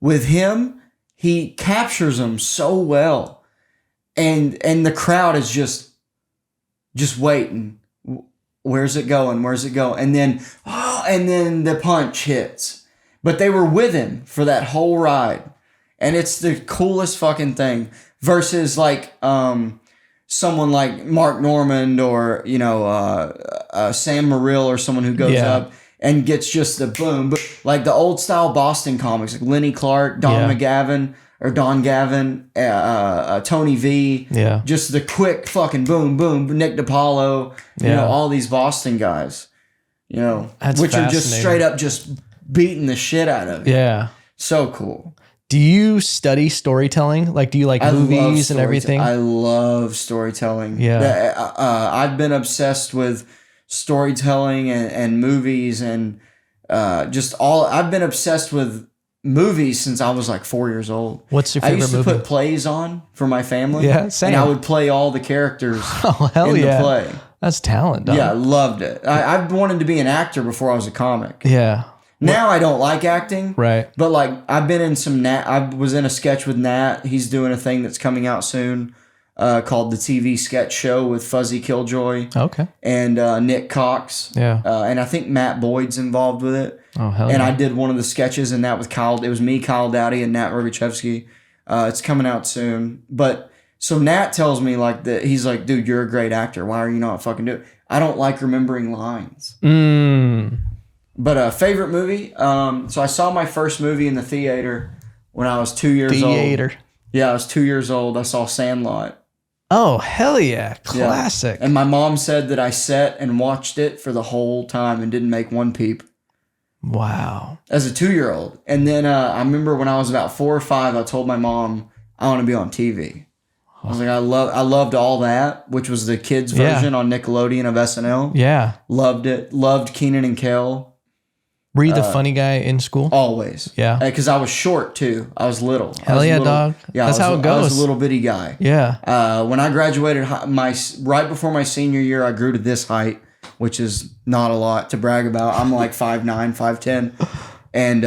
With him, he captures them so well. and the crowd is just waiting. Where's it going? Where's it going? And then the punch hits. But they were with him for that whole ride. And it's the coolest fucking thing. Versus like someone like Mark Normand or, Sam Morrill or someone who goes up and gets just the boom. Like the old style Boston comics, like Lenny Clark, Don Gavin, Tony V. Yeah. Just the quick fucking boom, boom, Nick DiPaolo, all these Boston guys, That's which are just straight up just beating the shit out of you. Yeah. So cool. Do you study storytelling? Like, do you like movies and everything? I love storytelling. Yeah. I've been obsessed with storytelling and movies and I've been obsessed with movies since I was like 4 years old. What's your favorite movie? I used to put plays on for my family. Yeah, same. And I would play all the characters in the play. That's talent, dog. Yeah, I loved it. I wanted to be an actor before I was a comic. Yeah. Now I don't like acting. Right. But like I've been in some I was in a sketch with Nat. He's doing a thing that's coming out soon called the TV Sketch Show with Fuzzy Killjoy. Okay. And Nick Cox. Yeah. And I think Matt Boyd's involved with it. Oh, hell and yeah. I did one of the sketches in that with Kyle. It was me, Kyle Dowdy, and Nat Rogochevsky. It's coming out soon. But so Nat tells me like that. He's like, dude, you're a great actor. Why are you not fucking doing it? I don't like remembering lines. But favorite movie? So I saw my first movie in the theater when I was 2 years old. Theater. Yeah, I was 2 years old. I saw Sandlot. Oh, hell yeah. Classic. Yeah. And my mom said that I sat and watched it for the whole time and didn't make one peep. Wow. As a 2-year-old. And then I remember when I was about 4 or 5, I told my mom, I want to be on TV. I was like, I loved All That, which was the kids' version on Nickelodeon of SNL. Yeah. Loved it. Loved Kenan and Kel. Were you the funny guy in school? Always. Yeah. Because I was short, too. I was little. Hell yeah, dog. Yeah, that's how it goes. I was a little bitty guy. Yeah. When I graduated, right before my senior year, I grew to this height, which is not a lot to brag about. I'm like 5'9", 5'10". And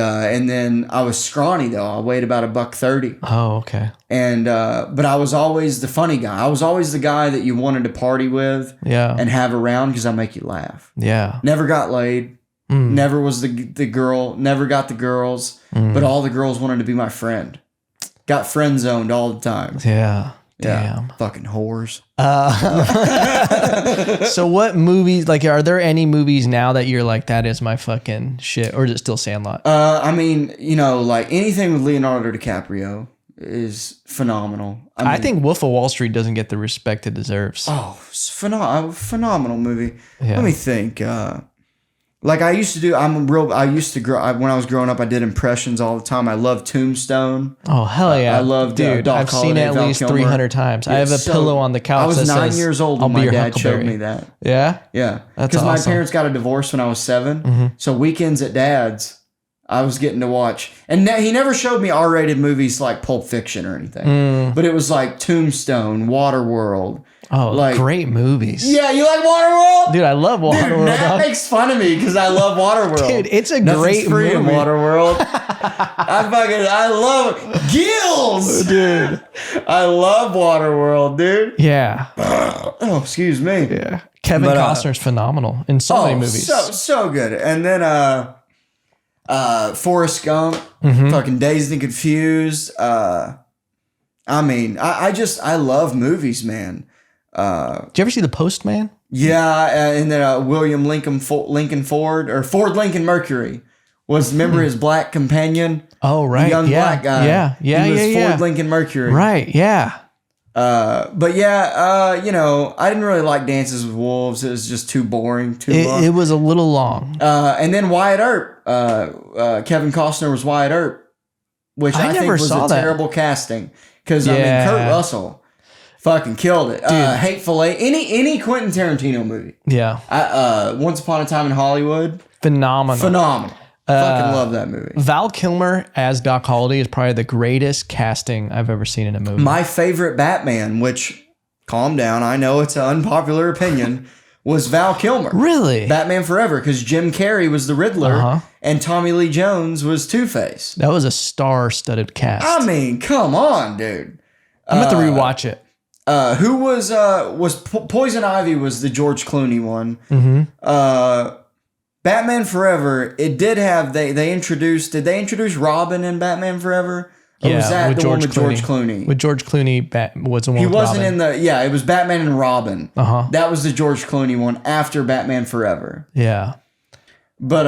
then I was scrawny, though. I weighed about $130. Oh, okay. And but I was always the funny guy. I was always the guy that you wanted to party with and have around because I make you laugh. Yeah. Never got laid. Never was the girl. Never got the girls. But all the girls wanted to be my friend. Got friend zoned all the time. Yeah. Yeah. Damn. Fucking whores. So what movies, like, are there any movies now that you're like, that is my fucking shit? Or is it still Sandlot? I mean, like anything with Leonardo DiCaprio is phenomenal. I think Wolf of Wall Street doesn't get the respect it deserves. Oh, it's phenomenal movie. Yeah. Let me think. Like I used to do, when I was growing up, I did impressions all the time. I loved Tombstone. Oh, hell yeah. I loved Dude, Doc I've Holliday, seen it at Val least Kilmer. 300 times. I have a pillow on the couch. I was that 9 says, years old I'll when be my your dad showed Huckleberry. me that. Yeah? Yeah. That's Because my awesome. parents got a divorce when I was 7. So weekends at Dad's, I was getting to watch. And he never showed me R-rated movies like Pulp Fiction or anything. But it was like Tombstone, Waterworld. Oh, like, great movies. Yeah, you like Waterworld? Dude, I love Waterworld. Dude, Nat makes fun of me because I love Waterworld. Dude, it's a Nothing's great free movie. in Waterworld. I love it. Gills! Dude. I love Waterworld, dude. Yeah. Oh, excuse me. Yeah. Kevin Costner's phenomenal in so many movies. So good. And then Forrest Gump, fucking Dazed and Confused. I mean, I love movies, man. Did you ever see The Postman? Yeah, and then William Lincoln Ford or Ford Lincoln Mercury was, remember his black companion? Oh, right. The young black guy. Yeah. He was Ford Lincoln Mercury. Right, yeah. But yeah, I didn't really like Dances with Wolves. It was just too boring, too long. It was a little long. And then Wyatt Earp. Kevin Costner was Wyatt Earp, which I think was a terrible casting. Because, I mean, Kurt Russell fucking killed it. Hateful Eight. Any Quentin Tarantino movie. Yeah. Once Upon a Time in Hollywood. Phenomenal. Fucking love that movie. Val Kilmer as Doc Holliday is probably the greatest casting I've ever seen in a movie. My favorite Batman, which, calm down, I know it's an unpopular opinion, was Val Kilmer. Really? Batman Forever, because Jim Carrey was the Riddler and Tommy Lee Jones was Two-Face. That was a star-studded cast. I mean, come on, dude. I'm about to rewatch it. Who was Poison Ivy was the George Clooney one. Batman Forever, it did have did they introduce Robin in Batman Forever? Or was that the one with George Clooney? With George Clooney, was the one. He wasn't Robin. It was Batman and Robin. That was the George Clooney one after Batman Forever. Yeah. But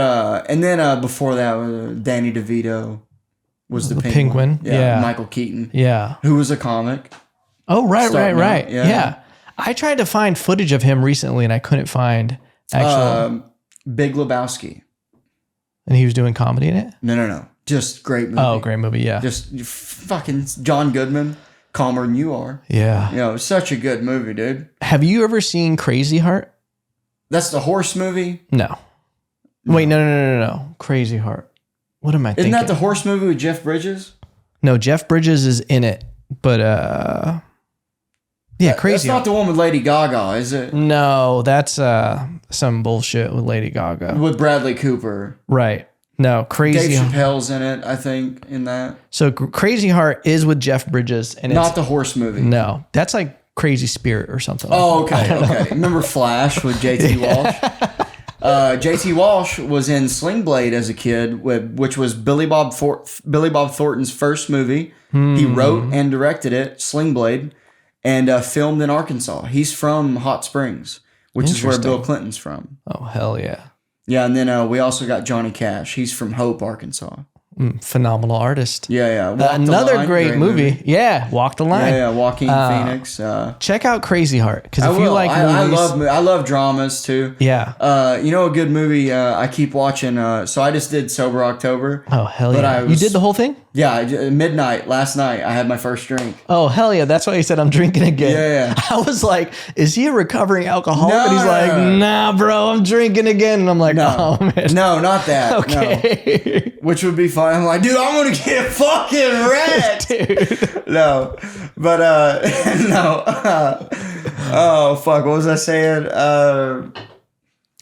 and then before that was Danny DeVito was the Penguin. Yeah. Michael Keaton. Yeah. Who was a comic. Oh, right. Yeah. I tried to find footage of him recently and I couldn't find actual Big Lebowski. And he was doing comedy in it? No. Just great movie. Oh, great movie, yeah. Just fucking John Goodman, calmer than you are. Yeah. Such a good movie, dude. Have you ever seen Crazy Heart? That's the horse movie? No. Wait, no. Crazy Heart. What am I thinking? Isn't that the horse movie with Jeff Bridges? No, Jeff Bridges is in it, but yeah, Crazy Heart. That's not the one with Lady Gaga, is it? No, that's some bullshit with Lady Gaga. With Bradley Cooper. Right. No, Crazy Dave Chappelle's in it, I think, in that. So Crazy Heart is with Jeff Bridges. And not the horse movie. No, that's like Crazy Spirit or something. Oh, okay. Remember Flash with J.T. Walsh? J.T. Walsh was in Sling Blade as a kid, which was Billy Bob Thornton's first movie. He wrote and directed it, Sling Blade, and filmed in Arkansas. He's from Hot Springs, which is where Bill Clinton's from. Oh, hell yeah. Yeah, and then we also got Johnny Cash. He's from Hope, Arkansas. Phenomenal artist. Yeah. Another great movie. Yeah, Walk the Line. Yeah, Joaquin Phoenix. Check out Crazy Heart because if you like movies, I love dramas too. Yeah. A good movie I keep watching. So I just did Sober October. Oh hell yeah! You did the whole thing? Yeah, midnight last night. I had my first drink. Oh hell yeah! That's why he said I'm drinking again. Yeah. I was like, is he a recovering alcoholic? And he's like, nah, bro, I'm drinking again. And I'm like, oh man, no, not that. Okay. No. Which would be fun. I'm like, dude, I'm gonna get fucking wrecked. Dude. No, but no. Oh fuck! What was I saying?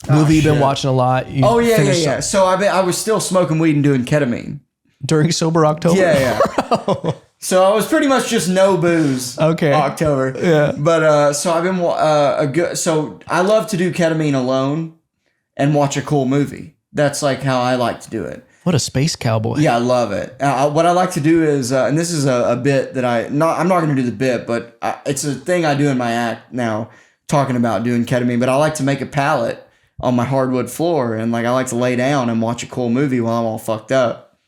Movie you've been watching a lot. Yeah. So I was still smoking weed and doing ketamine during Sober October. Yeah. So I was pretty much just no booze. Okay. October. Yeah. But so I've been So I love to do ketamine alone and watch a cool movie. That's like how I like to do it. What a space cowboy. Yeah, I love it. What I like to do is, and this is a bit that I'm not going to do the bit, but it's a thing I do in my act now, talking about doing ketamine. But I like to make a pallet on my hardwood floor, and like I like to lay down and watch a cool movie while I'm all fucked up.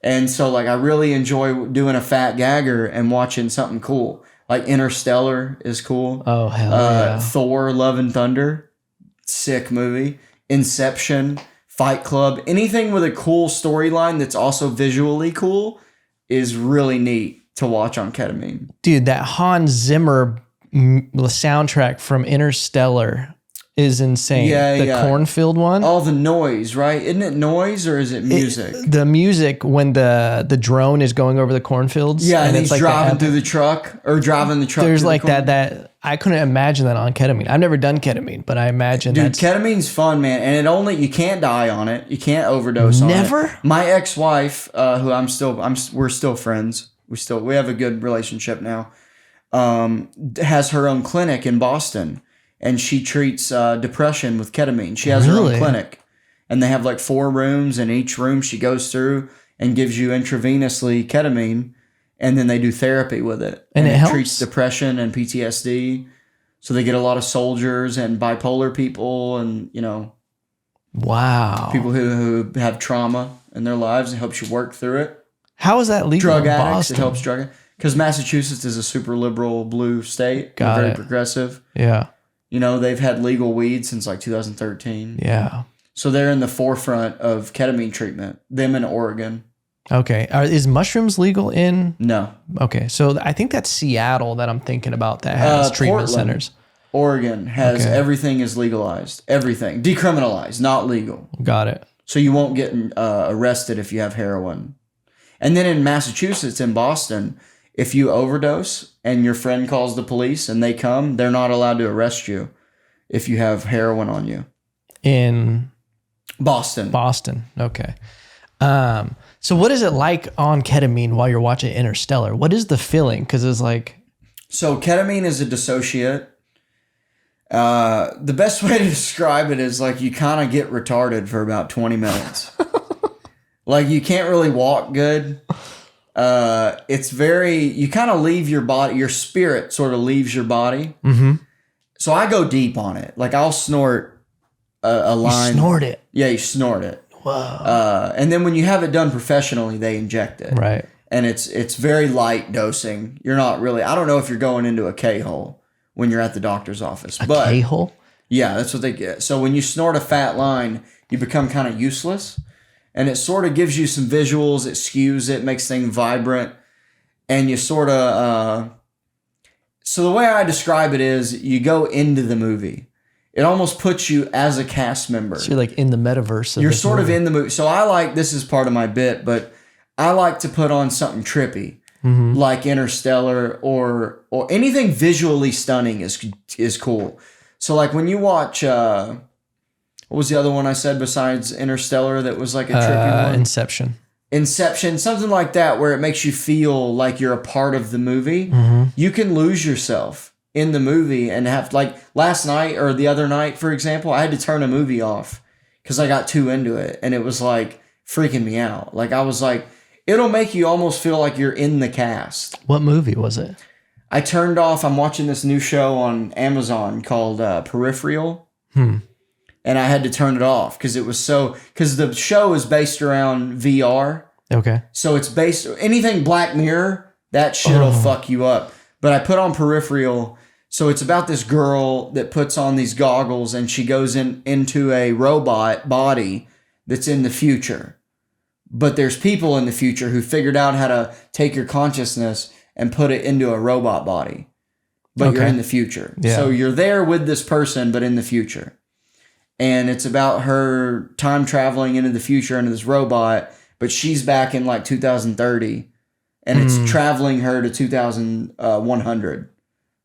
And so like I really enjoy doing a fat gagger and watching something cool. Like Interstellar is cool. Oh hell yeah. Thor: Love and Thunder, sick movie. Inception. Fight Club, anything with a cool storyline that's also visually cool is really neat to watch on ketamine. Dude, that Hans Zimmer soundtrack from Interstellar is insane. Yeah, the cornfield one. All the noise, right? Isn't it noise or is it music? The music when the drone is going over the cornfields. Yeah, and he's like driving through the truck or driving the truck. There's like that I couldn't imagine that on ketamine. I've never done ketamine, but I imagine ketamine's fun, man. And you can't die on it. You can't overdose on it. Never? My ex-wife, who we're still friends. We have a good relationship now. Has her own clinic in Boston. And she treats depression with ketamine. She has her own clinic. And they have like 4 rooms. And each room she goes through and gives you intravenously ketamine. And then they do therapy with it. And it helps? Treats depression and PTSD. So they get a lot of soldiers and bipolar people and, wow, people who have trauma in their lives. It helps you work through it. How is that legal drug in addicts, Boston? It helps drug addicts. Because Massachusetts is a super liberal blue state. Very progressive. Yeah. They've had legal weed since like 2013. Yeah. So they're in the forefront of ketamine treatment. Them in Oregon. Okay. Is mushrooms legal in? No. Okay. So I think that's Seattle that I'm thinking about that has treatment centers. Oregon has everything is legalized. Everything. Decriminalized, not legal. Got it. So you won't get arrested if you have heroin. And then in Massachusetts, in Boston, if you overdose and your friend calls the police and they come, they're not allowed to arrest you if you have heroin on you. In Boston. Okay. So what is it like on ketamine while you're watching Interstellar? What is the feeling? Because it's like... So ketamine is a dissociate. The best way to describe it is like you kind of get retarded for about 20 minutes. Like you can't really walk good. It's very, you kind of leave your body, your spirit sort of leaves your body. Mm-hmm. So I go deep on it. Like I'll snort a line. You snort it. Yeah, you snort it. Whoa. And then when you have it done professionally, they inject it. Right. And it's very light dosing. You're not really, I don't know if you're going into a K-hole when you're at the doctor's office. A K-hole? Yeah, that's what they get. So when you snort a fat line, you become kind of useless. And it sort of gives you some visuals. It skews it, makes things vibrant. And you sort of, so the way I describe it is you go into the movie. It almost puts you as a cast member. So you're like in the metaverse. You're sort of in the movie. So I like, this is part of my bit, but I like to put on something trippy, like Interstellar or anything visually stunning is cool. So like when you watch, what was the other one I said besides Interstellar that was like a trippy one? Inception, something like that, where it makes you feel like you're a part of the movie. You can lose yourself in the movie and have, like last night or the other night, for example, I had to turn a movie off because I got too into it and it was like freaking me out. Like I was like, it'll make you almost feel like you're in the cast. What movie was it? I turned off, I'm watching this new show on Amazon called Peripheral. And I had to turn it off because because the show is based around VR. Okay. So it's based, anything Black Mirror, that shit'll fuck you up. But I put on Peripheral. So it's about this girl that puts on these goggles and she goes into a robot body that's in the future. But there's people in the future who figured out how to take your consciousness and put it into a robot body. But you're in the future. Yeah. So you're there with this person, but in the future. And it's about her time traveling into the future into this robot, but she's back in like 2030. And it's traveling her to 2100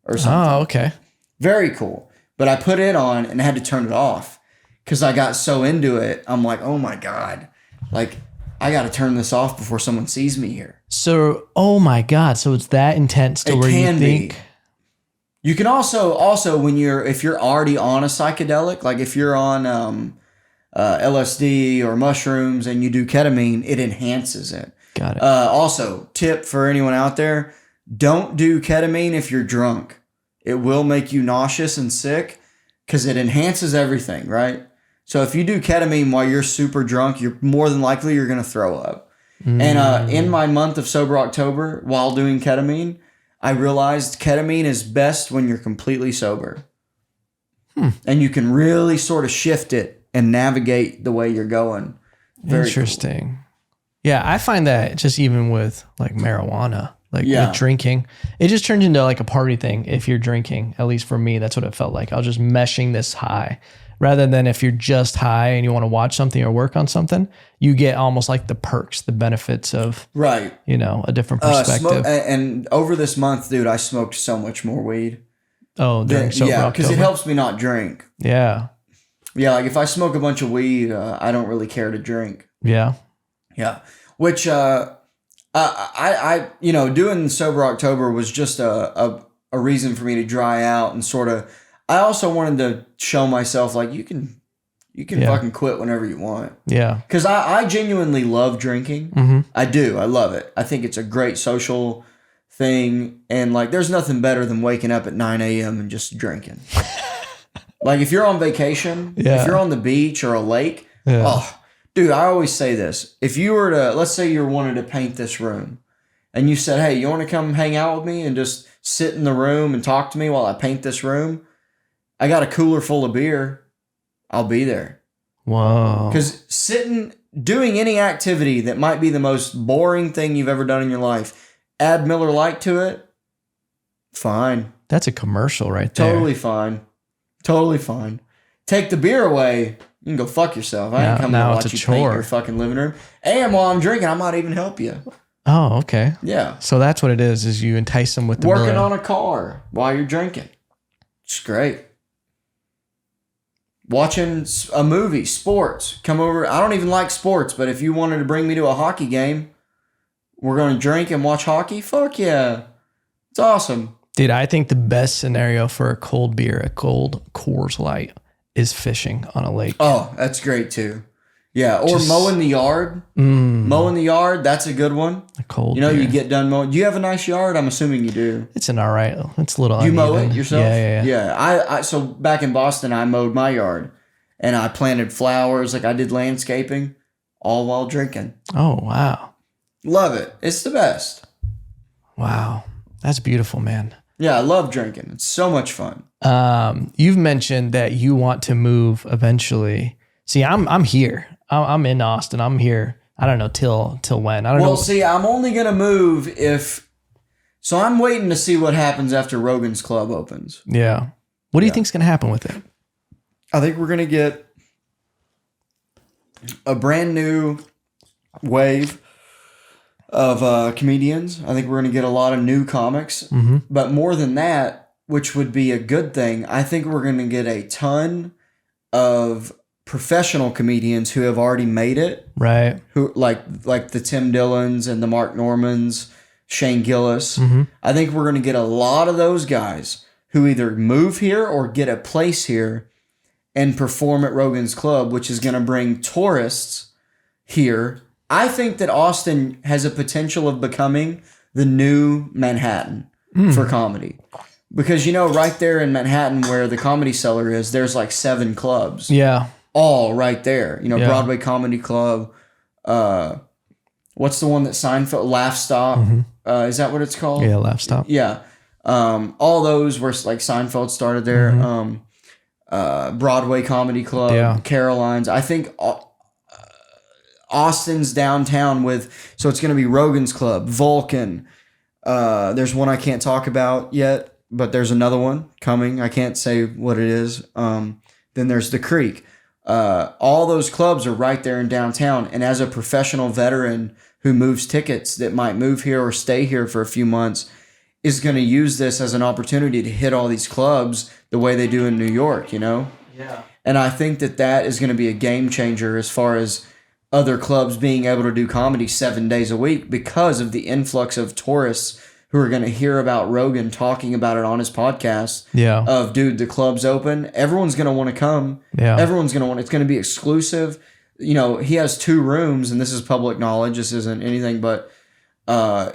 or something. Oh, okay. Very cool. But I put it on and I had to turn it off because I got so into it. I'm like, oh my God. Like, I got to turn this off before someone sees me here. So, oh my God. So it's that intense to where you think... You can also when if you're already on a psychedelic, like if you're on LSD or mushrooms and you do ketamine, it enhances it. Got it. Also, tip for anyone out there, don't do ketamine if you're drunk. It will make you nauseous and sick because it enhances everything, right? So if you do ketamine while you're super drunk, you're more than likely you're going to throw up. And in my month of Sober October, while doing ketamine, I realized ketamine is best when you're completely sober. And you can really sort of shift it and navigate the way you're going. Very interesting. Cool. Yeah, I find that just even with like marijuana, like with drinking, it just turns into like a party thing if you're drinking. At least for me, that's what it felt like. I was just meshing this high. Rather than if you're just high and you want to watch something or work on something, you get almost like the perks, the benefits of, a different perspective. And over this month, dude, I smoked so much more weed. Oh, during Sober October. Because it helps me not drink. Yeah. Yeah, like if I smoke a bunch of weed, I don't really care to drink. Yeah. Yeah. Which, I doing Sober October was just a reason for me to dry out and sort of, I also wanted to show myself like you can fucking quit whenever you want. Yeah. Because I genuinely love drinking. I do. I love it. I think it's a great social thing. And like there's nothing better than waking up at 9 a.m. and just drinking. Like if you're on vacation, if you're on the beach or a lake, dude, I always say this. If you were to, let's say you wanted to paint this room and you said, hey, you want to come hang out with me and just sit in the room and talk to me while I paint this room? I got a cooler full of beer. I'll be there. Wow. Because doing any activity that might be the most boring thing you've ever done in your life, add Miller Lite to it, fine. That's a commercial right there. Totally fine. Totally fine. Take the beer away, you can go fuck yourself. I ain't coming to watch you paint your fucking living room. And while I'm drinking, I might even help you. Oh, okay. Yeah. So that's what it is you entice them with the working on a car while you're drinking. It's great. Watching a movie, sports. Come over. I don't even like sports, but if you wanted to bring me to a hockey game, we're going to drink and watch hockey. Fuck yeah. It's awesome. Dude, I think the best scenario for a cold beer, a cold Coors Light, is fishing on a lake. Oh, that's great too. Yeah, or mowing the yard. Mowing the yard, that's a good one. A cold beer. beer. You get done mowing. Do you have a nice yard? I'm assuming you do. It's an all right. It's a little You uneven. mow it yourself? Yeah. I so back in Boston, I mowed my yard. And I planted flowers. Like I did landscaping, all while drinking. Oh, wow. Love it. It's the best. Wow. That's beautiful, man. Yeah, I love drinking. It's so much fun. You've mentioned that you want to move eventually. See, I'm here. I'm in Austin. I'm here. I don't know till when. I don't know. Well, see, I'm only gonna move if. So I'm waiting to see what happens after Rogan's Club opens. Yeah. What do you think's gonna happen with it? I think we're gonna get a brand new wave of comedians. I think we're gonna get a lot of new comics. Mm-hmm. But more than that, which would be a good thing, I think we're gonna get a ton of professional comedians who have already made it, Right. who like the Tim Dillons and the Mark Normans, Shane Gillis. Mm-hmm. I think we're going to get a lot of those guys who either move here or get a place here and perform at Rogan's Club, which is going to bring tourists here. I think that Austin has a potential of becoming the new Manhattan for comedy. Because, right there in Manhattan where the Comedy Cellar is, there's like 7 clubs. Yeah. All right there. Yeah. Broadway Comedy Club. What's the one that Seinfeld? Laugh Stop. Is that what it's called? Yeah. Laugh Stop. Yeah. All those were like Seinfeld started there. Broadway Comedy Club. Yeah. Caroline's. I think Austin's downtown with, so it's going to be Rogan's Club, Vulcan. There's one I can't talk about yet, but there's another one coming. I can't say what it is. Then there's the Creek. All those clubs are right there in downtown. And as a professional veteran who moves tickets that might move here or stay here for a few months is going to use this as an opportunity to hit all these clubs the way they do in New York, Yeah. And I think that is going to be a game changer as far as other clubs being able to do comedy 7 days a week because of the influx of tourists who are going to hear about Rogan talking about it on his podcast. Yeah. Of, dude, the club's open. Everyone's going to want to come. Yeah. Everyone's going to want, it's going to be exclusive. He has 2 rooms, and this is public knowledge. This isn't anything, but one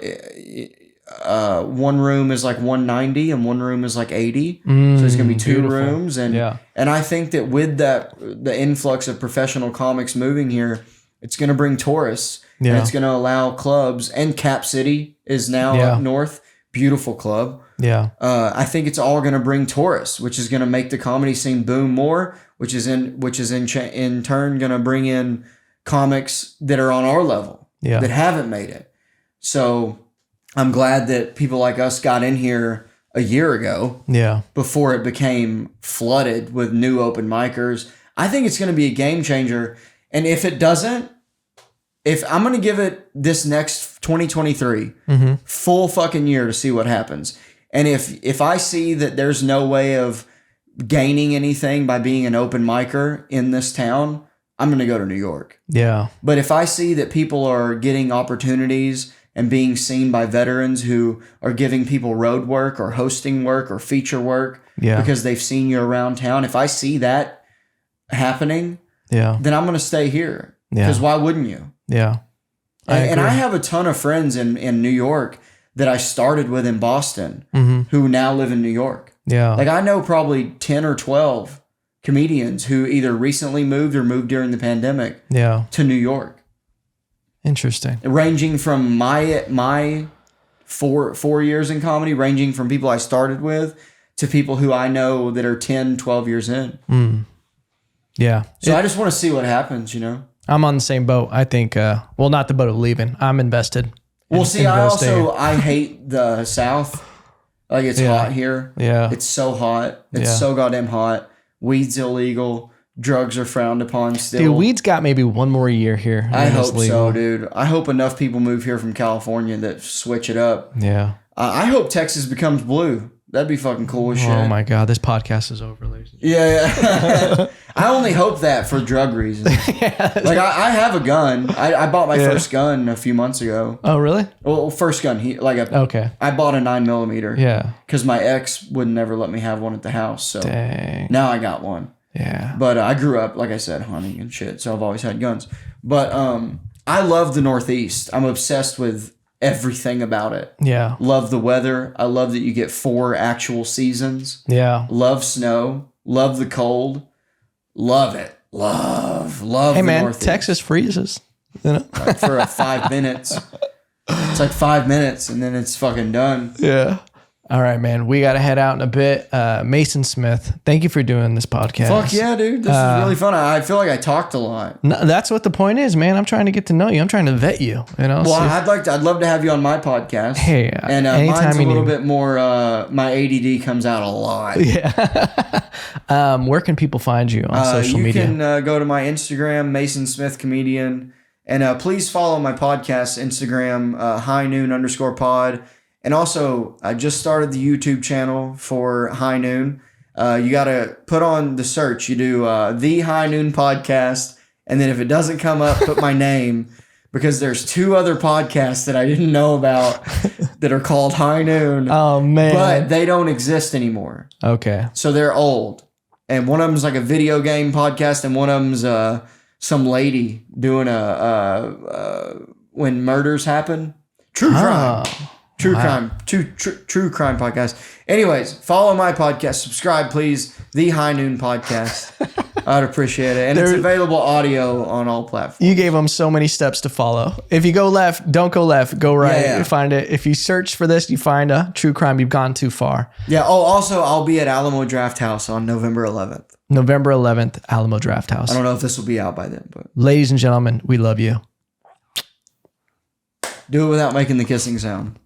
room is like $190 and one room is like $80. So there's going to be 2 beautiful. rooms. And I think that with the influx of professional comics moving here, it's going to bring tourists. Yeah. And it's going to allow clubs, and Cap City is now up north. Beautiful club. Yeah. I think it's all going to bring tourists, which is going to make the comedy scene boom more, which is in turn going to bring in comics that are on our level that haven't made it. So I'm glad that people like us got in here a year ago. Yeah. Before it became flooded with new open micers. I think it's going to be a game changer. And if it doesn't, if I'm going to give it this next 2023 full fucking year to see what happens. And if I see that there's no way of gaining anything by being an open micer in this town, I'm going to go to New York. Yeah. But if I see that people are getting opportunities and being seen by veterans who are giving people road work or hosting work or feature work because they've seen you around town, if I see that happening, then I'm going to stay here. Because why wouldn't you? Yeah. And I have a ton of friends in New York that I started with in Boston who now live in New York. Yeah. Like I know probably 10 or 12 comedians who either recently moved or moved during the pandemic to New York. Interesting. Ranging from my 4 years in comedy, ranging from people I started with to people who I know that are 10, 12 years in. Yeah. So I just want to see what happens, I'm on the same boat. I think, not the boat of leaving. I'm invested. Well, see, I hate the South. Like it's hot here. Yeah. It's so hot. It's so goddamn hot. Weed's illegal. Drugs are frowned upon still. Dude, weed's got maybe one more year here. I hope so, dude. I hope enough people move here from California that switch it up. Yeah. I hope Texas becomes blue. That'd be fucking cool as shit. Oh my God, this podcast is over, ladies. Yeah. I only hope that for drug reasons. Like I have a gun. I bought my first gun a few months ago. Oh really? Well, first gun. Okay. I bought a 9mm. Yeah. Because my ex would never let me have one at the house. So Dang. now I got one. Yeah. But I grew up, like I said, hunting and shit. So I've always had guns. But I love the Northeast. I'm obsessed with everything about it. Yeah. Love the weather. I love that you get 4 actual seasons. Yeah. Love snow. Love the cold. Love it. Love Hey the man, Northeast. Texas freezes. You know? Like for 5 minutes. It's like 5 minutes and then it's fucking done. Yeah. All right, man. We got to head out in a bit. Mason Smith, thank you for doing this podcast. Fuck yeah, dude. This is really fun. I feel like I talked a lot. No, that's what the point is, man. I'm trying to get to know you. I'm trying to vet you. You know. Well, I'd love to have you on my podcast. Hey, and mine's a little bit more. My ADD comes out a lot. Yeah. Where can people find you on social media? You can go to my Instagram, Mason Smith Comedian, and please follow my podcast Instagram, high_noon_pod. And also, I just started the YouTube channel for High Noon. You got to put on the search. You do the High Noon podcast. And then if it doesn't come up, put my name. Because there's 2 other podcasts that I didn't know about that are called High Noon. Oh, man. But they don't exist anymore. Okay. So they're old. And one of them's like a video game podcast. And one of them's some lady doing when murders happen. True crime. True crime podcast. Anyways, follow my podcast. Subscribe, please. The High Noon Podcast. I'd appreciate it. And it's available audio on all platforms. You gave them so many steps to follow. If you go left, don't go left. Go right. Yeah. You find it. If you search for this, you find a true crime. You've gone too far. Yeah. Oh, also, I'll be at Alamo Draft House on November 11th. November 11th, Alamo Draft House. I don't know if this will be out by then, but Ladies and gentlemen, we love you. do it without making the kissing sound.